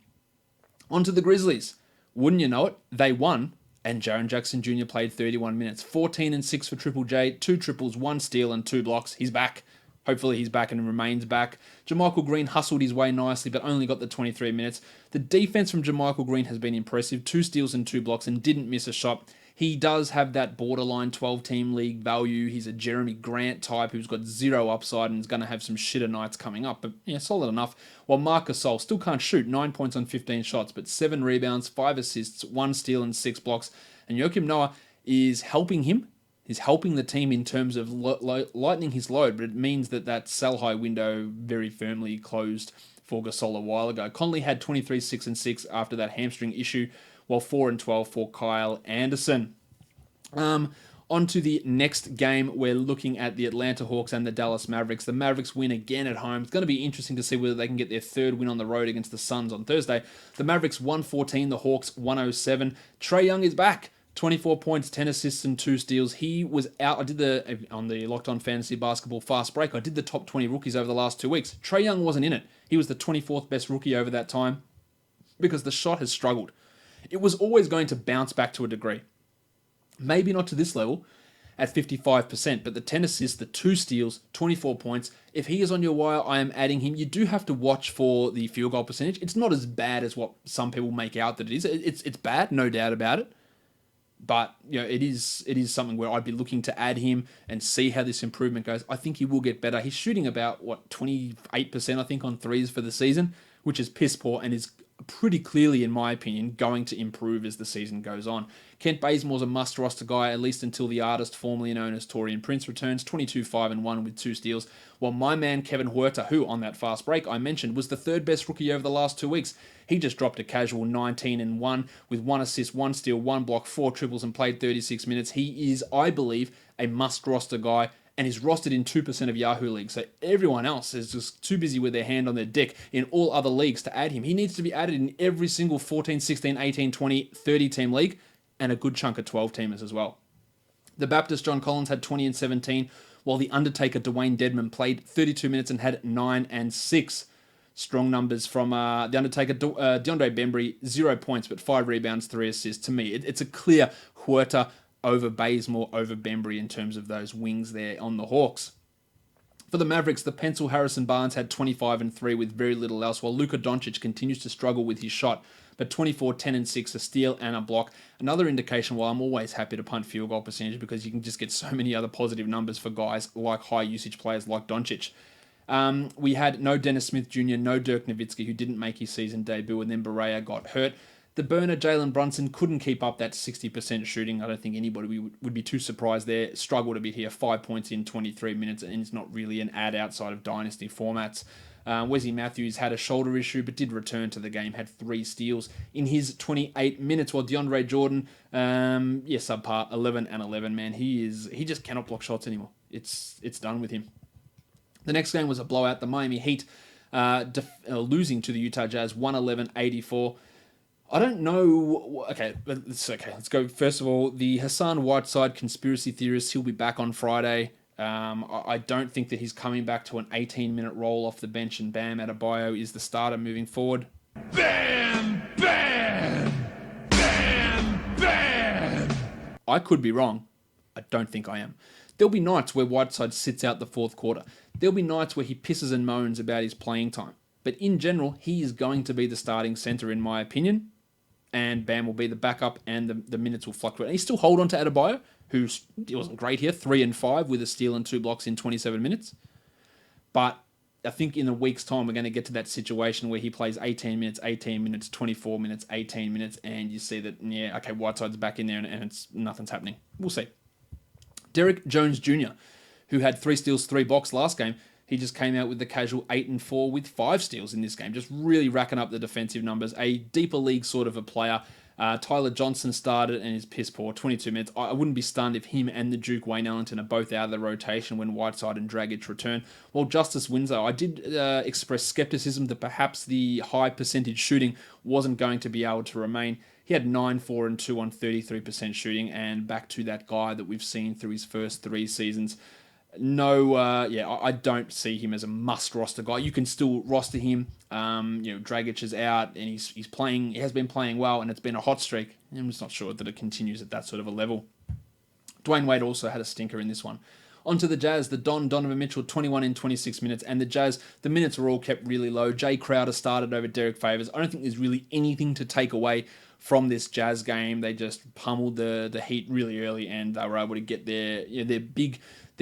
On to the Grizzlies. Wouldn't you know it? They won. And Jaren Jackson Jr. played 31 minutes. 14-6 for Triple J, 2 triples, 1 steal, and 2 blocks. He's back. Hopefully he's back and remains back. JaMychal Green hustled his way nicely, but only got the 23 minutes. The defense from JaMychal Green has been impressive. 2 steals and 2 blocks, and didn't miss a shot. He does have that borderline 12-team league value. He's a Jeremy Grant type who's got 0 upside and is going to have some shitter nights coming up. But yeah, solid enough. While Marc Gasol still can't shoot, 9 points on 15 shots, but 7 rebounds, 5 assists, 1 steal, and 6 blocks. And Joakim Noah is helping him. He's helping the team in terms of lightening his load, but it means that sell-high window very firmly closed for Gasol a while ago. Conley had 23, 6, and 6 after that hamstring issue, while 4 and 12 for Kyle Anderson. On to the next game, we're looking at the Atlanta Hawks and the Dallas Mavericks. The Mavericks win again at home. It's going to be interesting to see whether they can get their 3rd win on the road against the Suns on Thursday. The Mavericks 114, the Hawks 107. Trae Young is back. 24 points, 10 assists, and 2 steals. He was out. On the Locked On Fantasy Basketball Fast Break, I did the top 20 rookies over the last 2 weeks. Trae Young wasn't in it. He was the 24th best rookie over that time because the shot has struggled. It was always going to bounce back to a degree. Maybe not to this level at 55%, but the 10 assists, the 2 steals, 24 points. If he is on your wire, I am adding him. You do have to watch for the field goal percentage. It's not as bad as what some people make out that it is. It's bad, no doubt about it. But it is something where I'd be looking to add him and see how this improvement goes. I think he will get better. He's shooting about 28% I think on threes for the season, which is piss poor and is pretty clearly, in my opinion, going to improve as the season goes on. Kent Bazemore's a must-roster guy, at least until the artist formerly known as Torian Prince returns, 22-5-1 with 2 steals, while my man Kevin Huerta, who on that fast break I mentioned was the third best rookie over the last 2 weeks, he just dropped a casual 19-1 with 1 assist, 1 steal, 1 block, 4 triples and played 36 minutes. He is, I believe, a must-roster guy, and is rostered in 2% of Yahoo leagues. So everyone else is just too busy with their hand on their dick in all other leagues to add him. He needs to be added in every single 14, 16, 18, 20, 30 team league, and a good chunk of 12 teamers as well. The Baptist John Collins had 20 and 17, while the Undertaker Dwayne Dedman played 32 minutes and had 9 and 6. Strong numbers from the Undertaker. DeAndre Bembry, 0 points, but 5 rebounds, 3 assists. To me, it's a clear Huerta over Bazemore, over Bembry in terms of those wings there on the Hawks. For the Mavericks, the pencil Harrison Barnes had 25 and 3 with very little else, while Luka Doncic continues to struggle with his shot, but 24, 10 and 6, a steal and a block. Another indication why I'm always happy to punt field goal percentage, because you can just get so many other positive numbers for guys like high usage players like Doncic. We had no Dennis Smith Jr., no Dirk Nowitzki, who didn't make his season debut, and then Barea got hurt. The burner, Jalen Brunson, couldn't keep up that 60% shooting. I don't think anybody would be too surprised there. Struggled a bit here, 5 points in 23 minutes, and it's not really an ad outside of dynasty formats. Wesley Matthews had a shoulder issue, but did return to the game, had 3 steals in his 28 minutes, while DeAndre Jordan, subpar, 11 and 11, man. He just cannot block shots anymore. It's done with him. The next game was a blowout. The Miami Heat losing to the Utah Jazz, 111-84. I don't know. Okay, let's go. First of all, the Hassan Whiteside conspiracy theorist, he'll be back on Friday. I don't think that he's coming back to an 18-minute roll off the bench, and Bam Adebayo is the starter moving forward. Bam, bam, bam, bam. I could be wrong. I don't think I am. There'll be nights where Whiteside sits out the fourth quarter. There'll be nights where he pisses and moans about his playing time. But in general, he is going to be the starting center, in my opinion. And Bam will be the backup, and the minutes will fluctuate. And he still hold on to Adebayo, who wasn't great here, 3 and 5 with a steal and 2 blocks in 27 minutes. But I think in a week's time, we're going to get to that situation where he plays 18 minutes, 24 minutes, 18 minutes, and you see that, Whiteside's back in there, and nothing's happening. We'll see. Derek Jones Jr., who had 3 steals, 3 blocks last game, he just came out with the casual 8 and 4 with 5 steals in this game, just really racking up the defensive numbers. A deeper league sort of a player. Tyler Johnson started and is piss poor, 22 minutes. I wouldn't be stunned if him and the Duke Wayne Ellington are both out of the rotation when Whiteside and Dragic return. While Justice Winslow, I did express skepticism that perhaps the high percentage shooting wasn't going to be able to remain. He had 9, 4, and 2 on 33% shooting, and back to that guy that we've seen through his first 3 seasons. I don't see him as a must roster guy. You can still roster him. Dragic is out, and he's playing. He has been playing well, and it's been a hot streak. I'm just not sure that it continues at that sort of a level. Dwayne Wade also had a stinker in this one. On to the Jazz, the Donovan Mitchell, 21 in 26 minutes, and the Jazz, the minutes were all kept really low. Jay Crowder started over Derek Favors. I don't think there's really anything to take away from this Jazz game. They just pummeled the Heat really early, and they were able to get their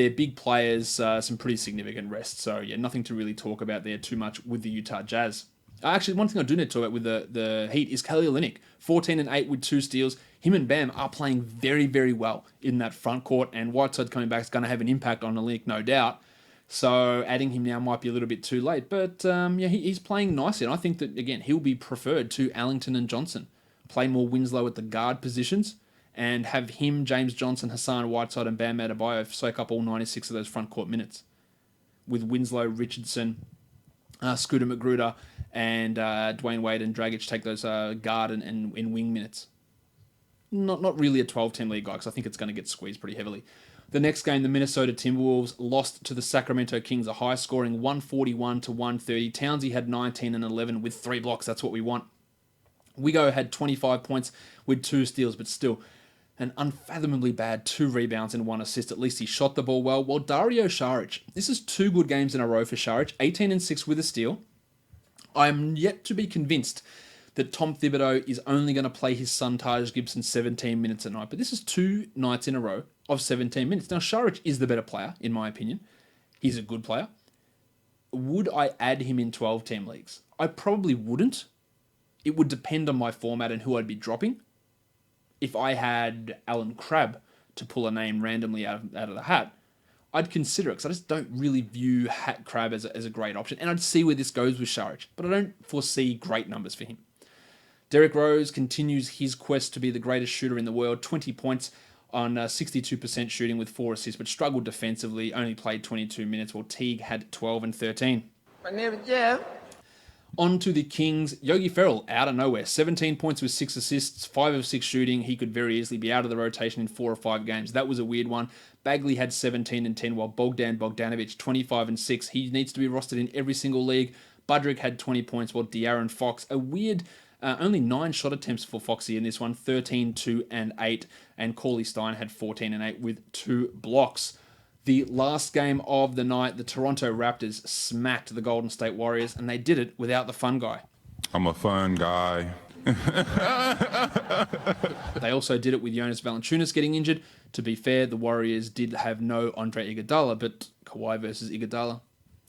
big players some pretty significant rest. So, nothing to really talk about there too much with the Utah Jazz. Actually, one thing I do need to talk about with the Heat is Kelly Olynyk, 14 and 8 with 2 steals. Him and Bam are playing very, very well in that front court, and Whiteside coming back is going to have an impact on Olynyk, no doubt. So adding him now might be a little bit too late. But, he's playing nicely, and I think that, again, he'll be preferred to Ellington and Johnson. Play more Winslow at the guard positions, and have him, James Johnson, Hassan Whiteside, and Bam Adebayo soak up all 96 of those front court minutes. With Winslow, Richardson, Scooter Magruder, and Dwayne Wade and Dragic take those guard and wing minutes. Not really a 12-10 league guy, because I think it's going to get squeezed pretty heavily. The next game, the Minnesota Timberwolves lost to the Sacramento Kings, a high-scoring 141-130. Townsy had 19 and 11 with 3 blocks. That's what we want. Wigo had 25 points with 2 steals, but still an unfathomably bad 2 rebounds and 1 assist. At least he shot the ball well. While Dario Saric, this is 2 good games in a row for Saric, 18 and 6 with a steal. I am yet to be convinced that Tom Thibodeau is only going to play his son Taj Gibson 17 minutes a night, but this is 2 nights in a row of 17 minutes. Now, Saric is the better player, in my opinion. He's a good player. Would I add him in 12-team leagues? I probably wouldn't. It would depend on my format and who I'd be dropping. If I had Alan Crabb to pull a name randomly out of the hat, I'd consider it because I just don't really view Hat Crab as a great option. And I'd see where this goes with Sharich, but I don't foresee great numbers for him. Derek Rose continues his quest to be the greatest shooter in the world. 20 points on 62% shooting with 4 assists, but struggled defensively, only played 22 minutes, while Teague had 12 and 13. My name is Jeff. On to the Kings. Yogi Ferrell, out of nowhere. 17 points with 6 assists, 5 of 6 shooting. He could very easily be out of the rotation in 4 or 5 games. That was a weird one. Bagley had 17 and 10, while Bogdan Bogdanovic, 25 and 6. He needs to be rostered in every single league. Budrick had 20 points, while De'Aaron Fox, a weird... only 9 shot attempts for Foxy in this one, 13, 2, and 8. And Cauley Stein had 14 and 8 with 2 blocks. The last game of the night, the Toronto Raptors smacked the Golden State Warriors, and they did it without the fun guy. I'm a fun guy. They also did it with Jonas Valanciunas getting injured. To be fair, the Warriors did have no Andre Iguodala, but Kawhi versus Iguodala,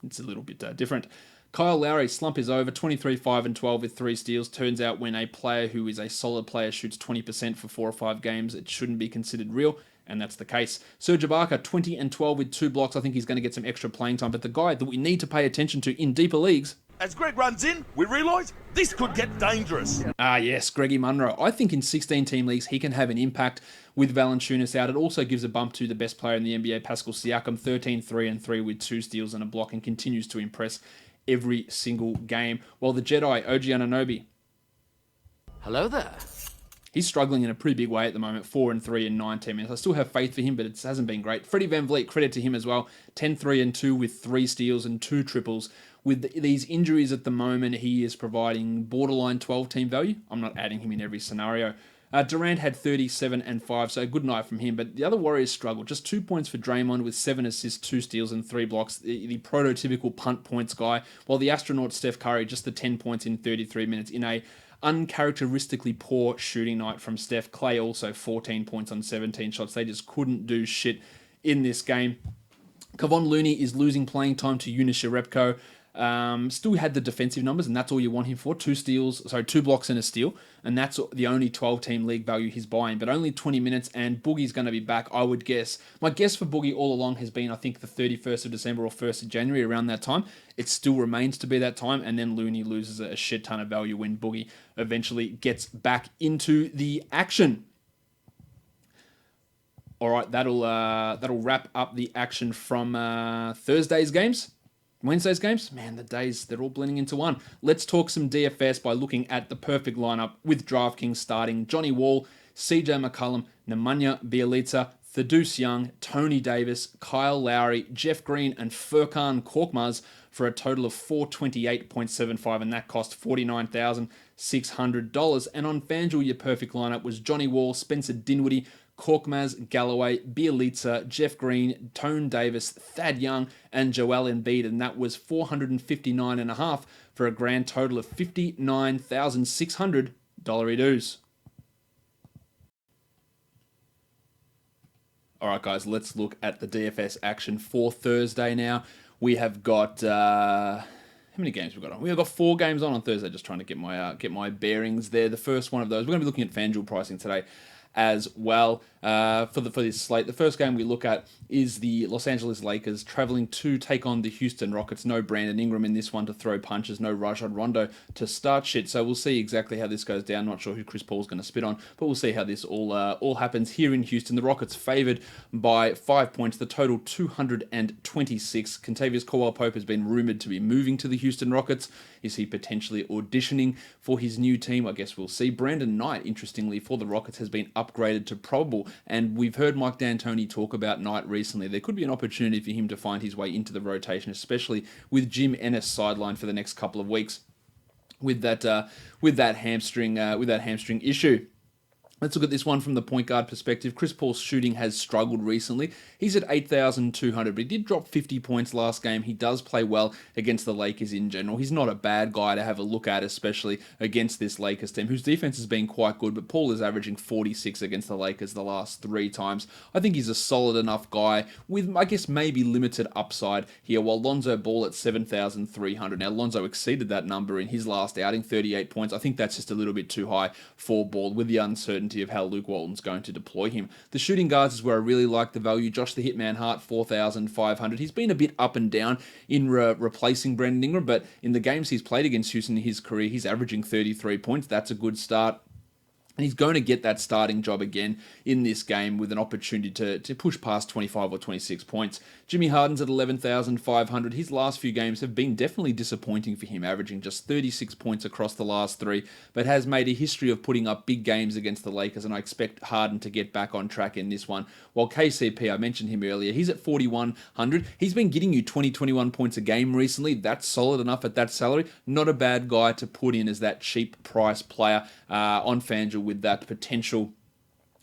it's a little bit different. Kyle Lowry, slump is over, 23, 5, and 12 with 3 steals. Turns out when a player who is a solid player shoots 20% for 4 or 5 games, it shouldn't be considered real, and that's the case. Serge Ibaka, 20 and 12 with 2 blocks. I think he's going to get some extra playing time, but the guy that we need to pay attention to in deeper leagues... As Greg runs in, we realise this could get dangerous. Ah, yes, Greggy Munro. I think in 16-team leagues, he can have an impact with Valanciunas out. It also gives a bump to the best player in the NBA, Pascal Siakam, 13, 3, and 3 with 2 steals and a block, and continues to impress every single game. While the Jedi, OG Anunoby, hello there. He's struggling in a pretty big way at the moment, 4 and 3 in 19 minutes. I still have faith for him, but it hasn't been great. Freddie VanVleet, credit to him as well, 10, 3, and 2 with 3 steals and 2 triples. With these injuries at the moment, he is providing borderline 12-team value. I'm not adding him in every scenario. Durant had 37 and 5, so a good night from him. But the other Warriors struggled. Just 2 points for Draymond with 7 assists, 2 steals, and 3 blocks. The prototypical punt points guy. While the astronaut Steph Curry, just the 10 points in 33 minutes in a uncharacteristically poor shooting night from Steph. Clay also 14 points on 17 shots. They just couldn't do shit in this game. Kevon Looney is losing playing time to Eunice Jerebko. Still had the defensive numbers, and that's all you want him for. 2 blocks and a steal, and that's the only 12-team league value he's buying, but only 20 minutes, and Boogie's going to be back, I would guess. My guess for Boogie all along has been, I think, the 31st of December or 1st of January, around that time. It still remains to be that time, and then Looney loses a shit ton of value when Boogie eventually gets back into the action. All right, that'll wrap up the action from Thursday's games. Wednesday's games, man, the days, they're all blending into one. Let's talk some DFS by looking at the perfect lineup with DraftKings starting Johnny Wall, CJ McCollum, Nemanja Bjelica, Thaddeus Young, Tony Davis, Kyle Lowry, Jeff Green, and Furkan Korkmaz for a total of $428.75, and that cost $49,600. And on FanDuel, your perfect lineup was Johnny Wall, Spencer Dinwiddie, Korkmaz, Galloway, Bjelica, Jeff Green, Tone Davis, Thad Young, and Joel Embiid, and that was $459.5 for a grand total of $59,600 dollary-doos. All right, guys, let's look at the DFS action for Thursday now. We have got how many games we've got on? We've got 4 games on Thursday. Just trying to get my bearings there. The first one of those, we're going to be looking at FanDuel pricing today as well for this slate. The first game we look at is the Los Angeles Lakers traveling to take on the Houston Rockets. No Brandon Ingram in this one to throw punches, no Rajon Rondo to start shit. So we'll see exactly how this goes down. Not sure who Chris Paul's going to spit on, but we'll see how this all happens here in Houston. The Rockets favored by 5 points. The total 226. Kentavious Caldwell-Pope has been rumored to be moving to the Houston Rockets. Is he potentially auditioning for his new team? I guess we'll see. Brandon Knight, interestingly, for the Rockets has been upgraded to probable, and we've heard Mike D'Antoni talk about Knight recently. There could be an opportunity for him to find his way into the rotation, especially with Jim Ennis sidelined for the next couple of weeks with that hamstring issue. Let's look at this one from the point guard perspective. Chris Paul's shooting has struggled recently. He's at 8,200, but he did drop 50 points last game. He does play well against the Lakers in general. He's not a bad guy to have a look at, especially against this Lakers team, whose defense has been quite good, but Paul is averaging 46 against the Lakers the last 3 times. I think he's a solid enough guy with, I guess, maybe limited upside here, while Lonzo Ball at 7,300. Now, Lonzo exceeded that number in his last outing, 38 points. I think that's just a little bit too high for Ball with the uncertainty of how Luke Walton's going to deploy him. The shooting guards is where I really like the value. Josh the Hitman Hart, 4,500. He's been a bit up and down in replacing Brandon Ingram, but in the games he's played against Houston in his career, he's averaging 33 points. That's a good start. And he's going to get that starting job again in this game with an opportunity to push past 25 or 26 points. Jimmy Harden's at 11,500. His last few games have been definitely disappointing for him, averaging just 36 points across the last 3, but has made a history of putting up big games against the Lakers, and I expect Harden to get back on track in this one. While KCP, I mentioned him earlier, he's at 4,100. He's been getting you 20, 21 points a game recently. That's solid enough at that salary. Not a bad guy to put in as that cheap price player on FanDuel with that potential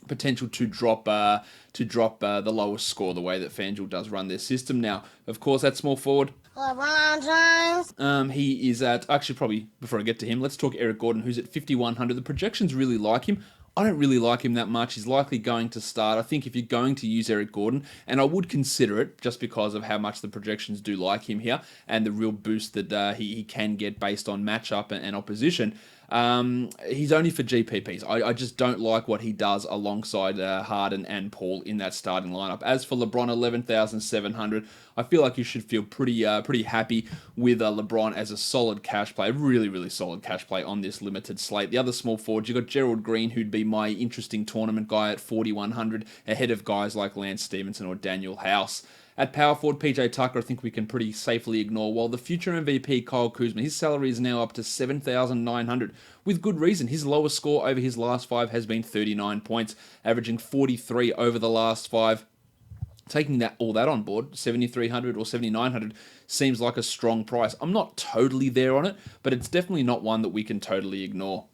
to drop the lowest score the way that FanDuel does run their system. Now, of course, that small forward, LeBron James. he is at, actually probably before I get to him, let's talk Eric Gordon, who's at 5,100. The projections really like him. I don't really like him that much. He's likely going to start. I think if you're going to use Eric Gordon, and I would consider it just because of how much the projections do like him here and the real boost that he can get based on matchup and opposition. He's only for GPPs. I just don't like what he does alongside Harden and Paul in that starting lineup. As for LeBron, 11,700, I feel like you should feel pretty happy with LeBron as a solid cash play, really, really solid cash play on this limited slate. The other small forwards, you've got Gerald Green, who'd be my interesting tournament guy at 4,100, ahead of guys like Lance Stevenson or Daniel House. At power forward, PJ Tucker, I think we can pretty safely ignore, while the future MVP, Kyle Kuzma, his salary is now up to 7,900, with good reason. His lowest score over his last 5 has been 39 points, averaging 43 over the last 5. Taking all that on board, 7,300 or 7,900 seems like a strong price. I'm not totally there on it, but it's definitely not one that we can totally ignore.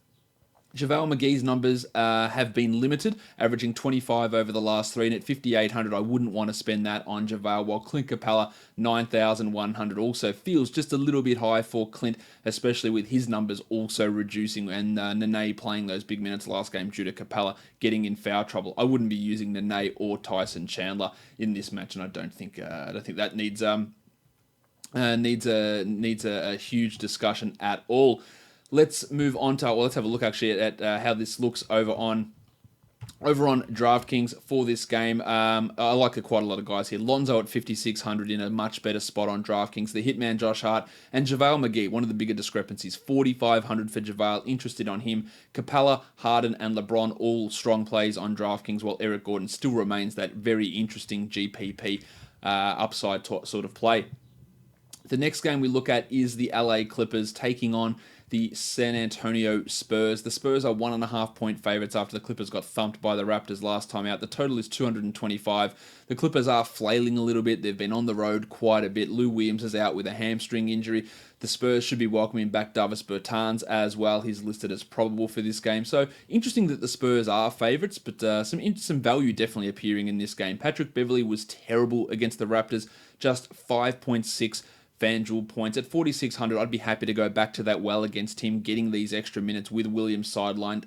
JaVale McGee's numbers have been limited, averaging 25 over the last 3, and at 5,800, I wouldn't want to spend that on JaVale, while Clint Capella, 9,100, also feels just a little bit high for Clint, especially with his numbers also reducing, and Nene playing those big minutes last game due to Capella getting in foul trouble. I wouldn't be using Nene or Tyson Chandler in this match, and I don't think that needs a huge discussion at all. Let's move on to, let's have a look actually at how this looks over on DraftKings for this game. I like quite a lot of guys here. Lonzo at 5,600 in a much better spot on DraftKings. The Hitman Josh Hart and JaVale McGee, one of the bigger discrepancies, 4,500 for JaVale, interested on him. Capella, Harden, and LeBron, all strong plays on DraftKings, while Eric Gordon still remains that very interesting GPP upside sort of play. The next game we look at is the LA Clippers taking on the San Antonio Spurs. The Spurs are 1.5 point favorites after the Clippers got thumped by the Raptors last time out. The total is 225. The Clippers are flailing a little bit. They've been on the road quite a bit. Lou Williams is out with a hamstring injury. The Spurs should be welcoming back Davis Bertans as well. He's listed as probable for this game. So interesting that the Spurs are favorites, but some value definitely appearing in this game. Patrick Beverley was terrible against the Raptors, just 5.6 FanDuel points. At 4,600, I'd be happy to go back to that well against him, getting these extra minutes with Williams sidelined.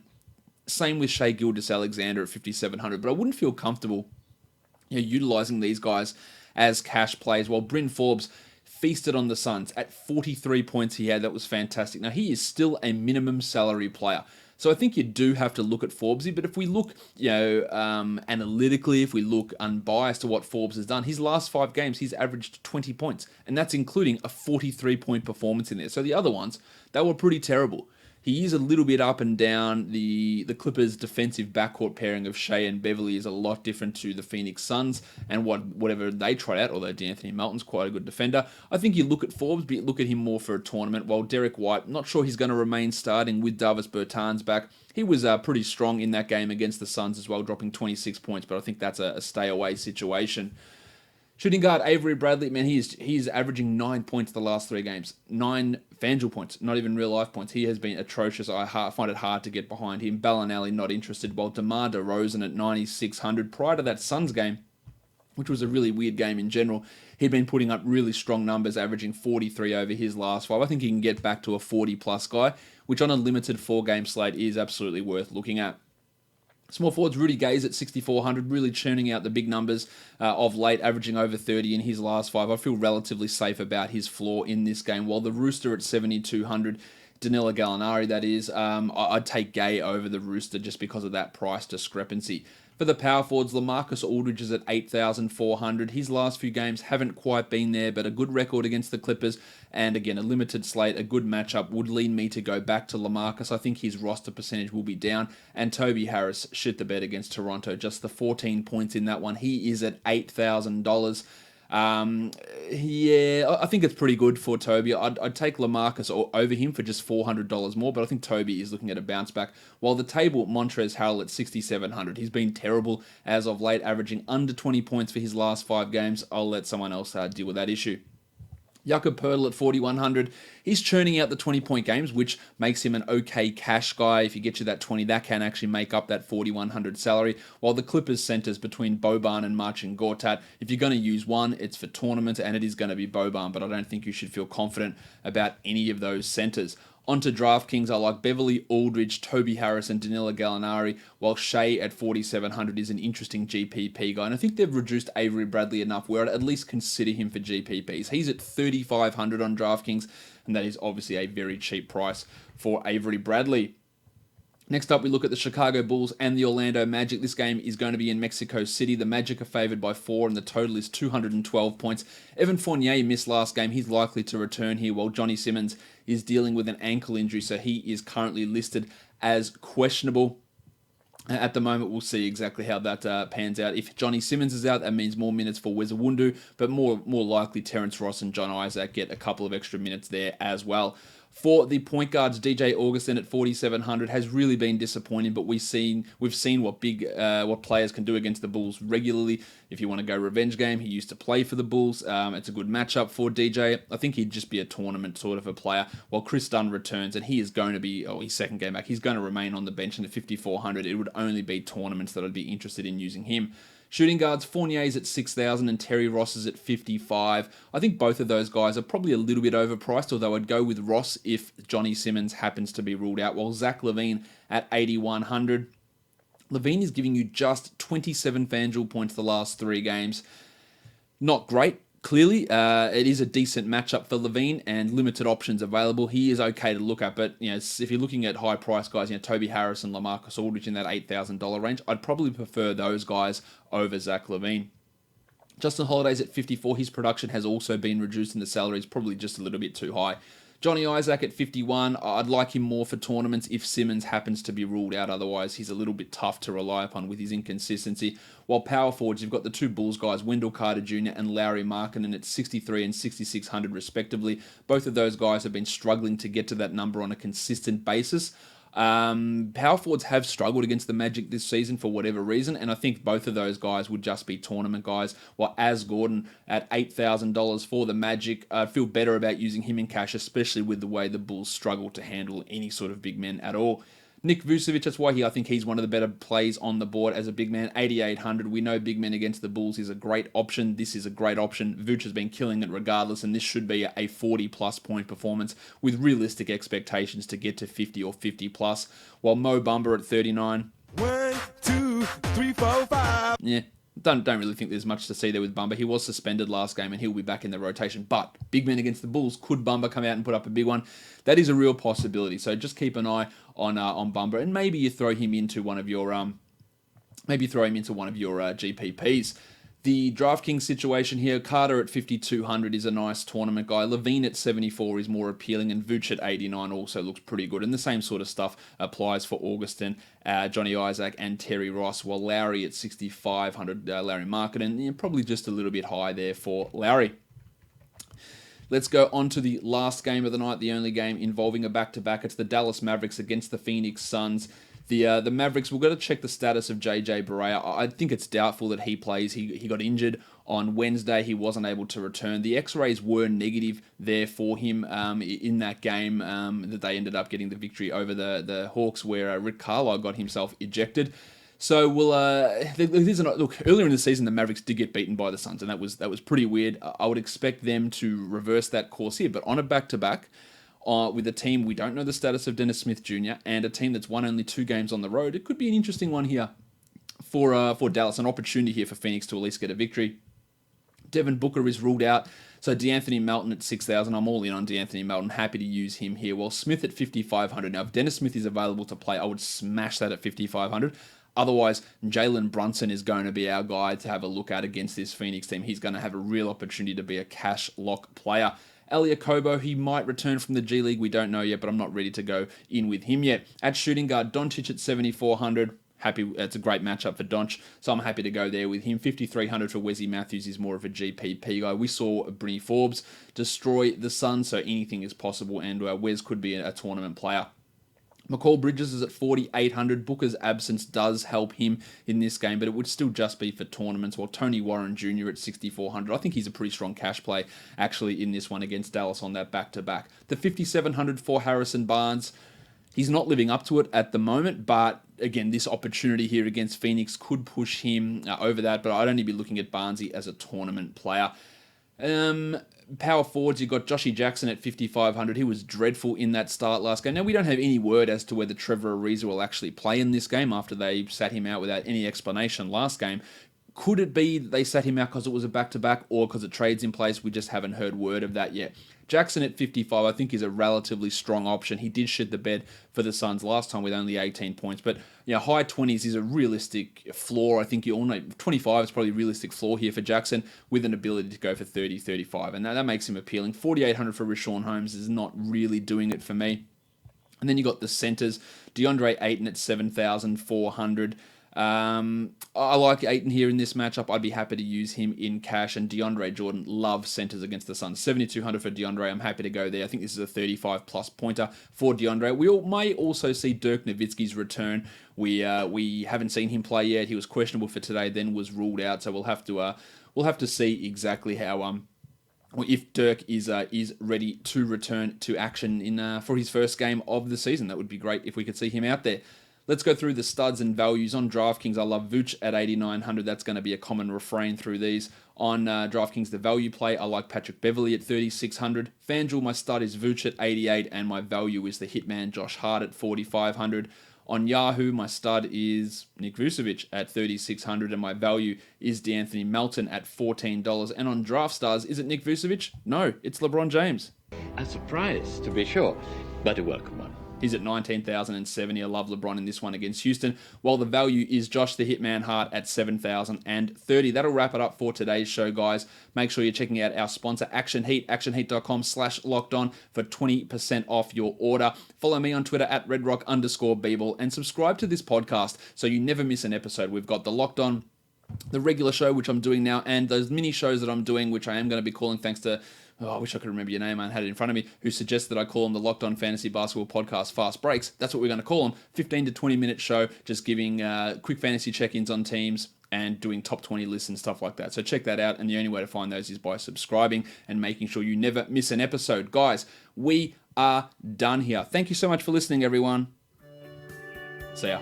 Same with Shai Gilgeous-Alexander at 5,700, but I wouldn't feel comfortable utilizing these guys as cash plays, while Bryn Forbes feasted on the Suns at 43 points he had. That was fantastic. Now, he is still a minimum salary player. So I think you do have to look at Forbesy, but if we look, analytically, if we look unbiased to what Forbes has done, his last 5 games, he's averaged 20 points, and that's including a 43-point performance in there. So the other ones, they were pretty terrible. He is a little bit up and down. The Clippers' defensive backcourt pairing of Shai and Beverley is a lot different to the Phoenix Suns and whatever they tried out, although D'Anthony Melton's quite a good defender. I think you look at Forbes, but you look at him more for a tournament, while Derek White, not sure he's going to remain starting with Davis Bertans back. He was pretty strong in that game against the Suns as well, dropping 26 points, but I think that's a stay-away situation. Shooting guard Avery Bradley, man, he's averaging 9 points the last 3 games. 9 FanDuel points, not even real life points. He has been atrocious. I find it hard to get behind him. Bellinelli not interested, while DeMar DeRozan at 9,600. Prior to that Suns game, which was a really weird game in general, he'd been putting up really strong numbers, averaging 43 over his last 5. I think he can get back to a 40-plus guy, which on a limited 4-game slate is absolutely worth looking at. Small forwards, Rudy Gay's at 6,400, really churning out the big numbers of late, averaging over 30 in his last 5. I feel relatively safe about his floor in this game, while the Rooster at 7,200, Danilo Gallinari, that is, I'd take Gay over the Rooster just because of that price discrepancy. For the power forwards, LaMarcus Aldridge is at 8,400. His last few games haven't quite been there, but a good record against the Clippers. And again, a limited slate, a good matchup would lead me to go back to LaMarcus. I think his roster percentage will be down. And Toby Harris shit the bed against Toronto. Just the 14 points in that one. He is at $8,000. Yeah, I think it's pretty good for Toby. I'd take LaMarcus over him for just $400 more, but I think Toby is looking at a bounce back. While the table, Montrezl Harrell at 6,700. He's been terrible as of late, averaging under 20 points for his last 5 games. I'll let someone else deal with that issue. Jakob Poeltl at 4,100. He's churning out the 20-point games, which makes him an okay cash guy. If you get you that 20, that can actually make up that 4,100 salary. While the Clippers centers between Boban and Marcin Gortat, if you're going to use one, it's for tournament, and it is going to be Boban, but I don't think you should feel confident about any of those centers. Onto DraftKings, I like Beverly, Aldridge, Toby Harris, and Danilo Gallinari, while Shea at 4,700 is an interesting GPP guy. And I think they've reduced Avery Bradley enough where I'd at least consider him for GPPs. He's at 3,500 on DraftKings, and that is obviously a very cheap price for Avery Bradley. Next up, we look at the Chicago Bulls and the Orlando Magic. This game is going to be in Mexico City. The Magic are favored by 4, and the total is 212 points. Evan Fournier missed last game. He's likely to return here, while Johnny Simmons is dealing with an ankle injury, so he is currently listed as questionable. At the moment, we'll see exactly how that pans out. If Johnny Simmons is out, that means more minutes for Wezawundu, but more likely Terrence Ross and John Isaac get a couple of extra minutes there as well. For the point guards, DJ Augustin at 4,700 has really been disappointing, but we've seen what players can do against the Bulls regularly. If you want to go revenge game, he used to play for the Bulls. It's a good matchup for DJ. I think he'd just be a tournament sort of a player. While Chris Dunn returns, and he is going to be, his second game back, he's going to remain on the bench, and at 5,400, it would only be tournaments that I'd be interested in using him. Shooting guards, Fournier's at 6,000 and Terry Ross is at 55. I think both of those guys are probably a little bit overpriced, although I'd go with Ross if Johnny Simmons happens to be ruled out, while Zach LaVine at 8,100. LaVine is giving you just 27 FanDuel points the last 3 games. Not great. Clearly, it is a decent matchup for LaVine and limited options available. He is okay to look at, but if you're looking at high price guys, Toby Harris and LaMarcus Aldridge in that $8,000 range, I'd probably prefer those guys over Zach LaVine. Justin Holiday's at 54. His production has also been reduced, and the salary is probably just a little bit too high. Johnny Isaac at 51. I'd like him more for tournaments if Simmons happens to be ruled out. Otherwise, he's a little bit tough to rely upon with his inconsistency. While power forwards, you've got the 2 Bulls guys, Wendell Carter Jr. and Lauri Markkanen at 63 and 6,600 respectively. Both of those guys have been struggling to get to that number on a consistent basis. Power forwards have struggled against the Magic this season for whatever reason, and I think both of those guys would just be tournament guys. While Az Gordon at $8,000 for the Magic, I feel better about using him in cash, especially with the way the Bulls struggle to handle any sort of big men at all. Nick Vucevic, that's why I think he's one of the better plays on the board as a big man, 8,800. We know big men against the Bulls is a great option. This is a great option. Vuce has been killing it regardless, and this should be a 40-plus point performance with realistic expectations to get to 50 or 50-plus. While Mo Bamba at 39. 1, 2, 3, 4, 5. Yeah. Don't really think there's much to see there with Bamba. He was suspended last game and he'll be back in the rotation. But big men against the Bulls, could Bamba come out and put up a big one? That is a real possibility. So just keep an eye on Bamba, and maybe you throw him into one of your GPPs. The DraftKings situation here, Carter at 5,200 is a nice tournament guy. LaVine at 74 is more appealing, and Vooch at 89 also looks pretty good. And the same sort of stuff applies for Augustin, Johnny Isaac, and Terry Ross, while Lowry at 6,500, Lauri Markkanen, probably just a little bit high there for Lowry. Let's go on to the last game of the night, the only game involving a back-to-back. It's the Dallas Mavericks against the Phoenix Suns. The Mavericks, we've got to check the status of JJ Barea. I think it's doubtful that he plays. He got injured on Wednesday. He wasn't able to return. The X-rays were negative there for him in that game that they ended up getting the victory over the Hawks, where Rick Carlisle got himself ejected. So look, earlier in the season, the Mavericks did get beaten by the Suns, and that was pretty weird. I would expect them to reverse that course here, but on a back-to-back, with a team we don't know the status of Dennis Smith Jr. and a team that's won only 2 games on the road, it could be an interesting one here for Dallas, an opportunity here for Phoenix to at least get a victory. Devin Booker is ruled out, so DeAnthony Melton at 6,000. I'm all in on DeAnthony Melton, happy to use him here. Well, Smith at 5,500. Now, if Dennis Smith is available to play, I would smash that at 5,500. Otherwise, Jalen Brunson is going to be our guy to have a look at against this Phoenix team. He's going to have a real opportunity to be a cash lock player. Elie Okobo, he might return from the G League. We don't know yet, but I'm not ready to go in with him yet. At shooting guard, Doncic at 7,400. Happy, it's a great matchup for Donch, so I'm happy to go there with him. 5,300 for Wesley Matthews is more of a GPP guy. We saw Brynnie Forbes destroy the Suns, so anything is possible, and Wes could be a tournament player. McCall Bridges is at 4,800. Booker's absence does help him in this game, but it would still just be for tournaments, while Tony Warren Jr. at 6,400. I think he's a pretty strong cash play, actually, in this one against Dallas on that back-to-back. The 5,700 for Harrison Barnes. He's not living up to it at the moment, but again, this opportunity here against Phoenix could push him over that, but I'd only be looking at Barnesy as a tournament player. Power forwards, you've got Joshy Jackson at 5,500. He was dreadful in that start last game. Now, we don't have any word as to whether Trevor Ariza will actually play in this game after they sat him out without any explanation last game. Could it be they sat him out because it was a back-to-back or because the trade's in place? We just haven't heard word of that yet. Jackson at 55, I think, is a relatively strong option. He did shit the bed for the Suns last time with only 18 points. But high 20s is a realistic floor. I think you all know 25 is probably a realistic floor here for Jackson with an ability to go for 30, 35. And that makes him appealing. 4,800 for Richaun Holmes is not really doing it for me. And then you got the centers. DeAndre Ayton at 7,400. I like Ayton here in this matchup. I'd be happy to use him in cash, and DeAndre Jordan loves centers against the Suns. 7,200 for DeAndre. I'm happy to go there. I think this is a 35 plus pointer for DeAndre. We may also see Dirk Nowitzki's return. We haven't seen him play yet. He was questionable for today, then was ruled out. So we'll have to see exactly how if Dirk is ready to return to action for his first game of the season. That would be great if we could see him out there. Let's go through the studs and values. On DraftKings, I love Vooch at 8,900. That's going to be a common refrain through these. On DraftKings, the value play, I like Patrick Beverley at 3,600. FanDuel, my stud is Vooch at 88, and my value is the hitman Josh Hart at 4,500. On Yahoo, my stud is Nick Vucevic at 3,600, and my value is DeAnthony Melton at $14. And on DraftStars, is it Nick Vucevic? No, it's LeBron James. A surprise, to be sure, but a welcome one. He's at 19,070. I love LeBron in this one against Houston, while the value is Josh the Hitman Hart at 7,030. That'll wrap it up for today's show, guys. Make sure you're checking out our sponsor, Action Heat, actionheat.com/lockedon for 20% off your order. Follow me on Twitter at redrock_bball and subscribe to this podcast so you never miss an episode. We've got the Locked On, the regular show, which I'm doing now, and those mini shows that I'm doing, which I am going to be calling thanks to I wish I could remember your name. I had it in front of me. Who suggested I call them the Locked On Fantasy Basketball Podcast Fast Breaks? That's what we're going to call them. 15 to 20 minute show, just giving quick fantasy check-ins on teams and doing top 20 lists and stuff like that. So check that out. And the only way to find those is by subscribing and making sure you never miss an episode. Guys, we are done here. Thank you so much for listening, everyone. See ya.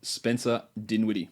Spencer Dinwiddie.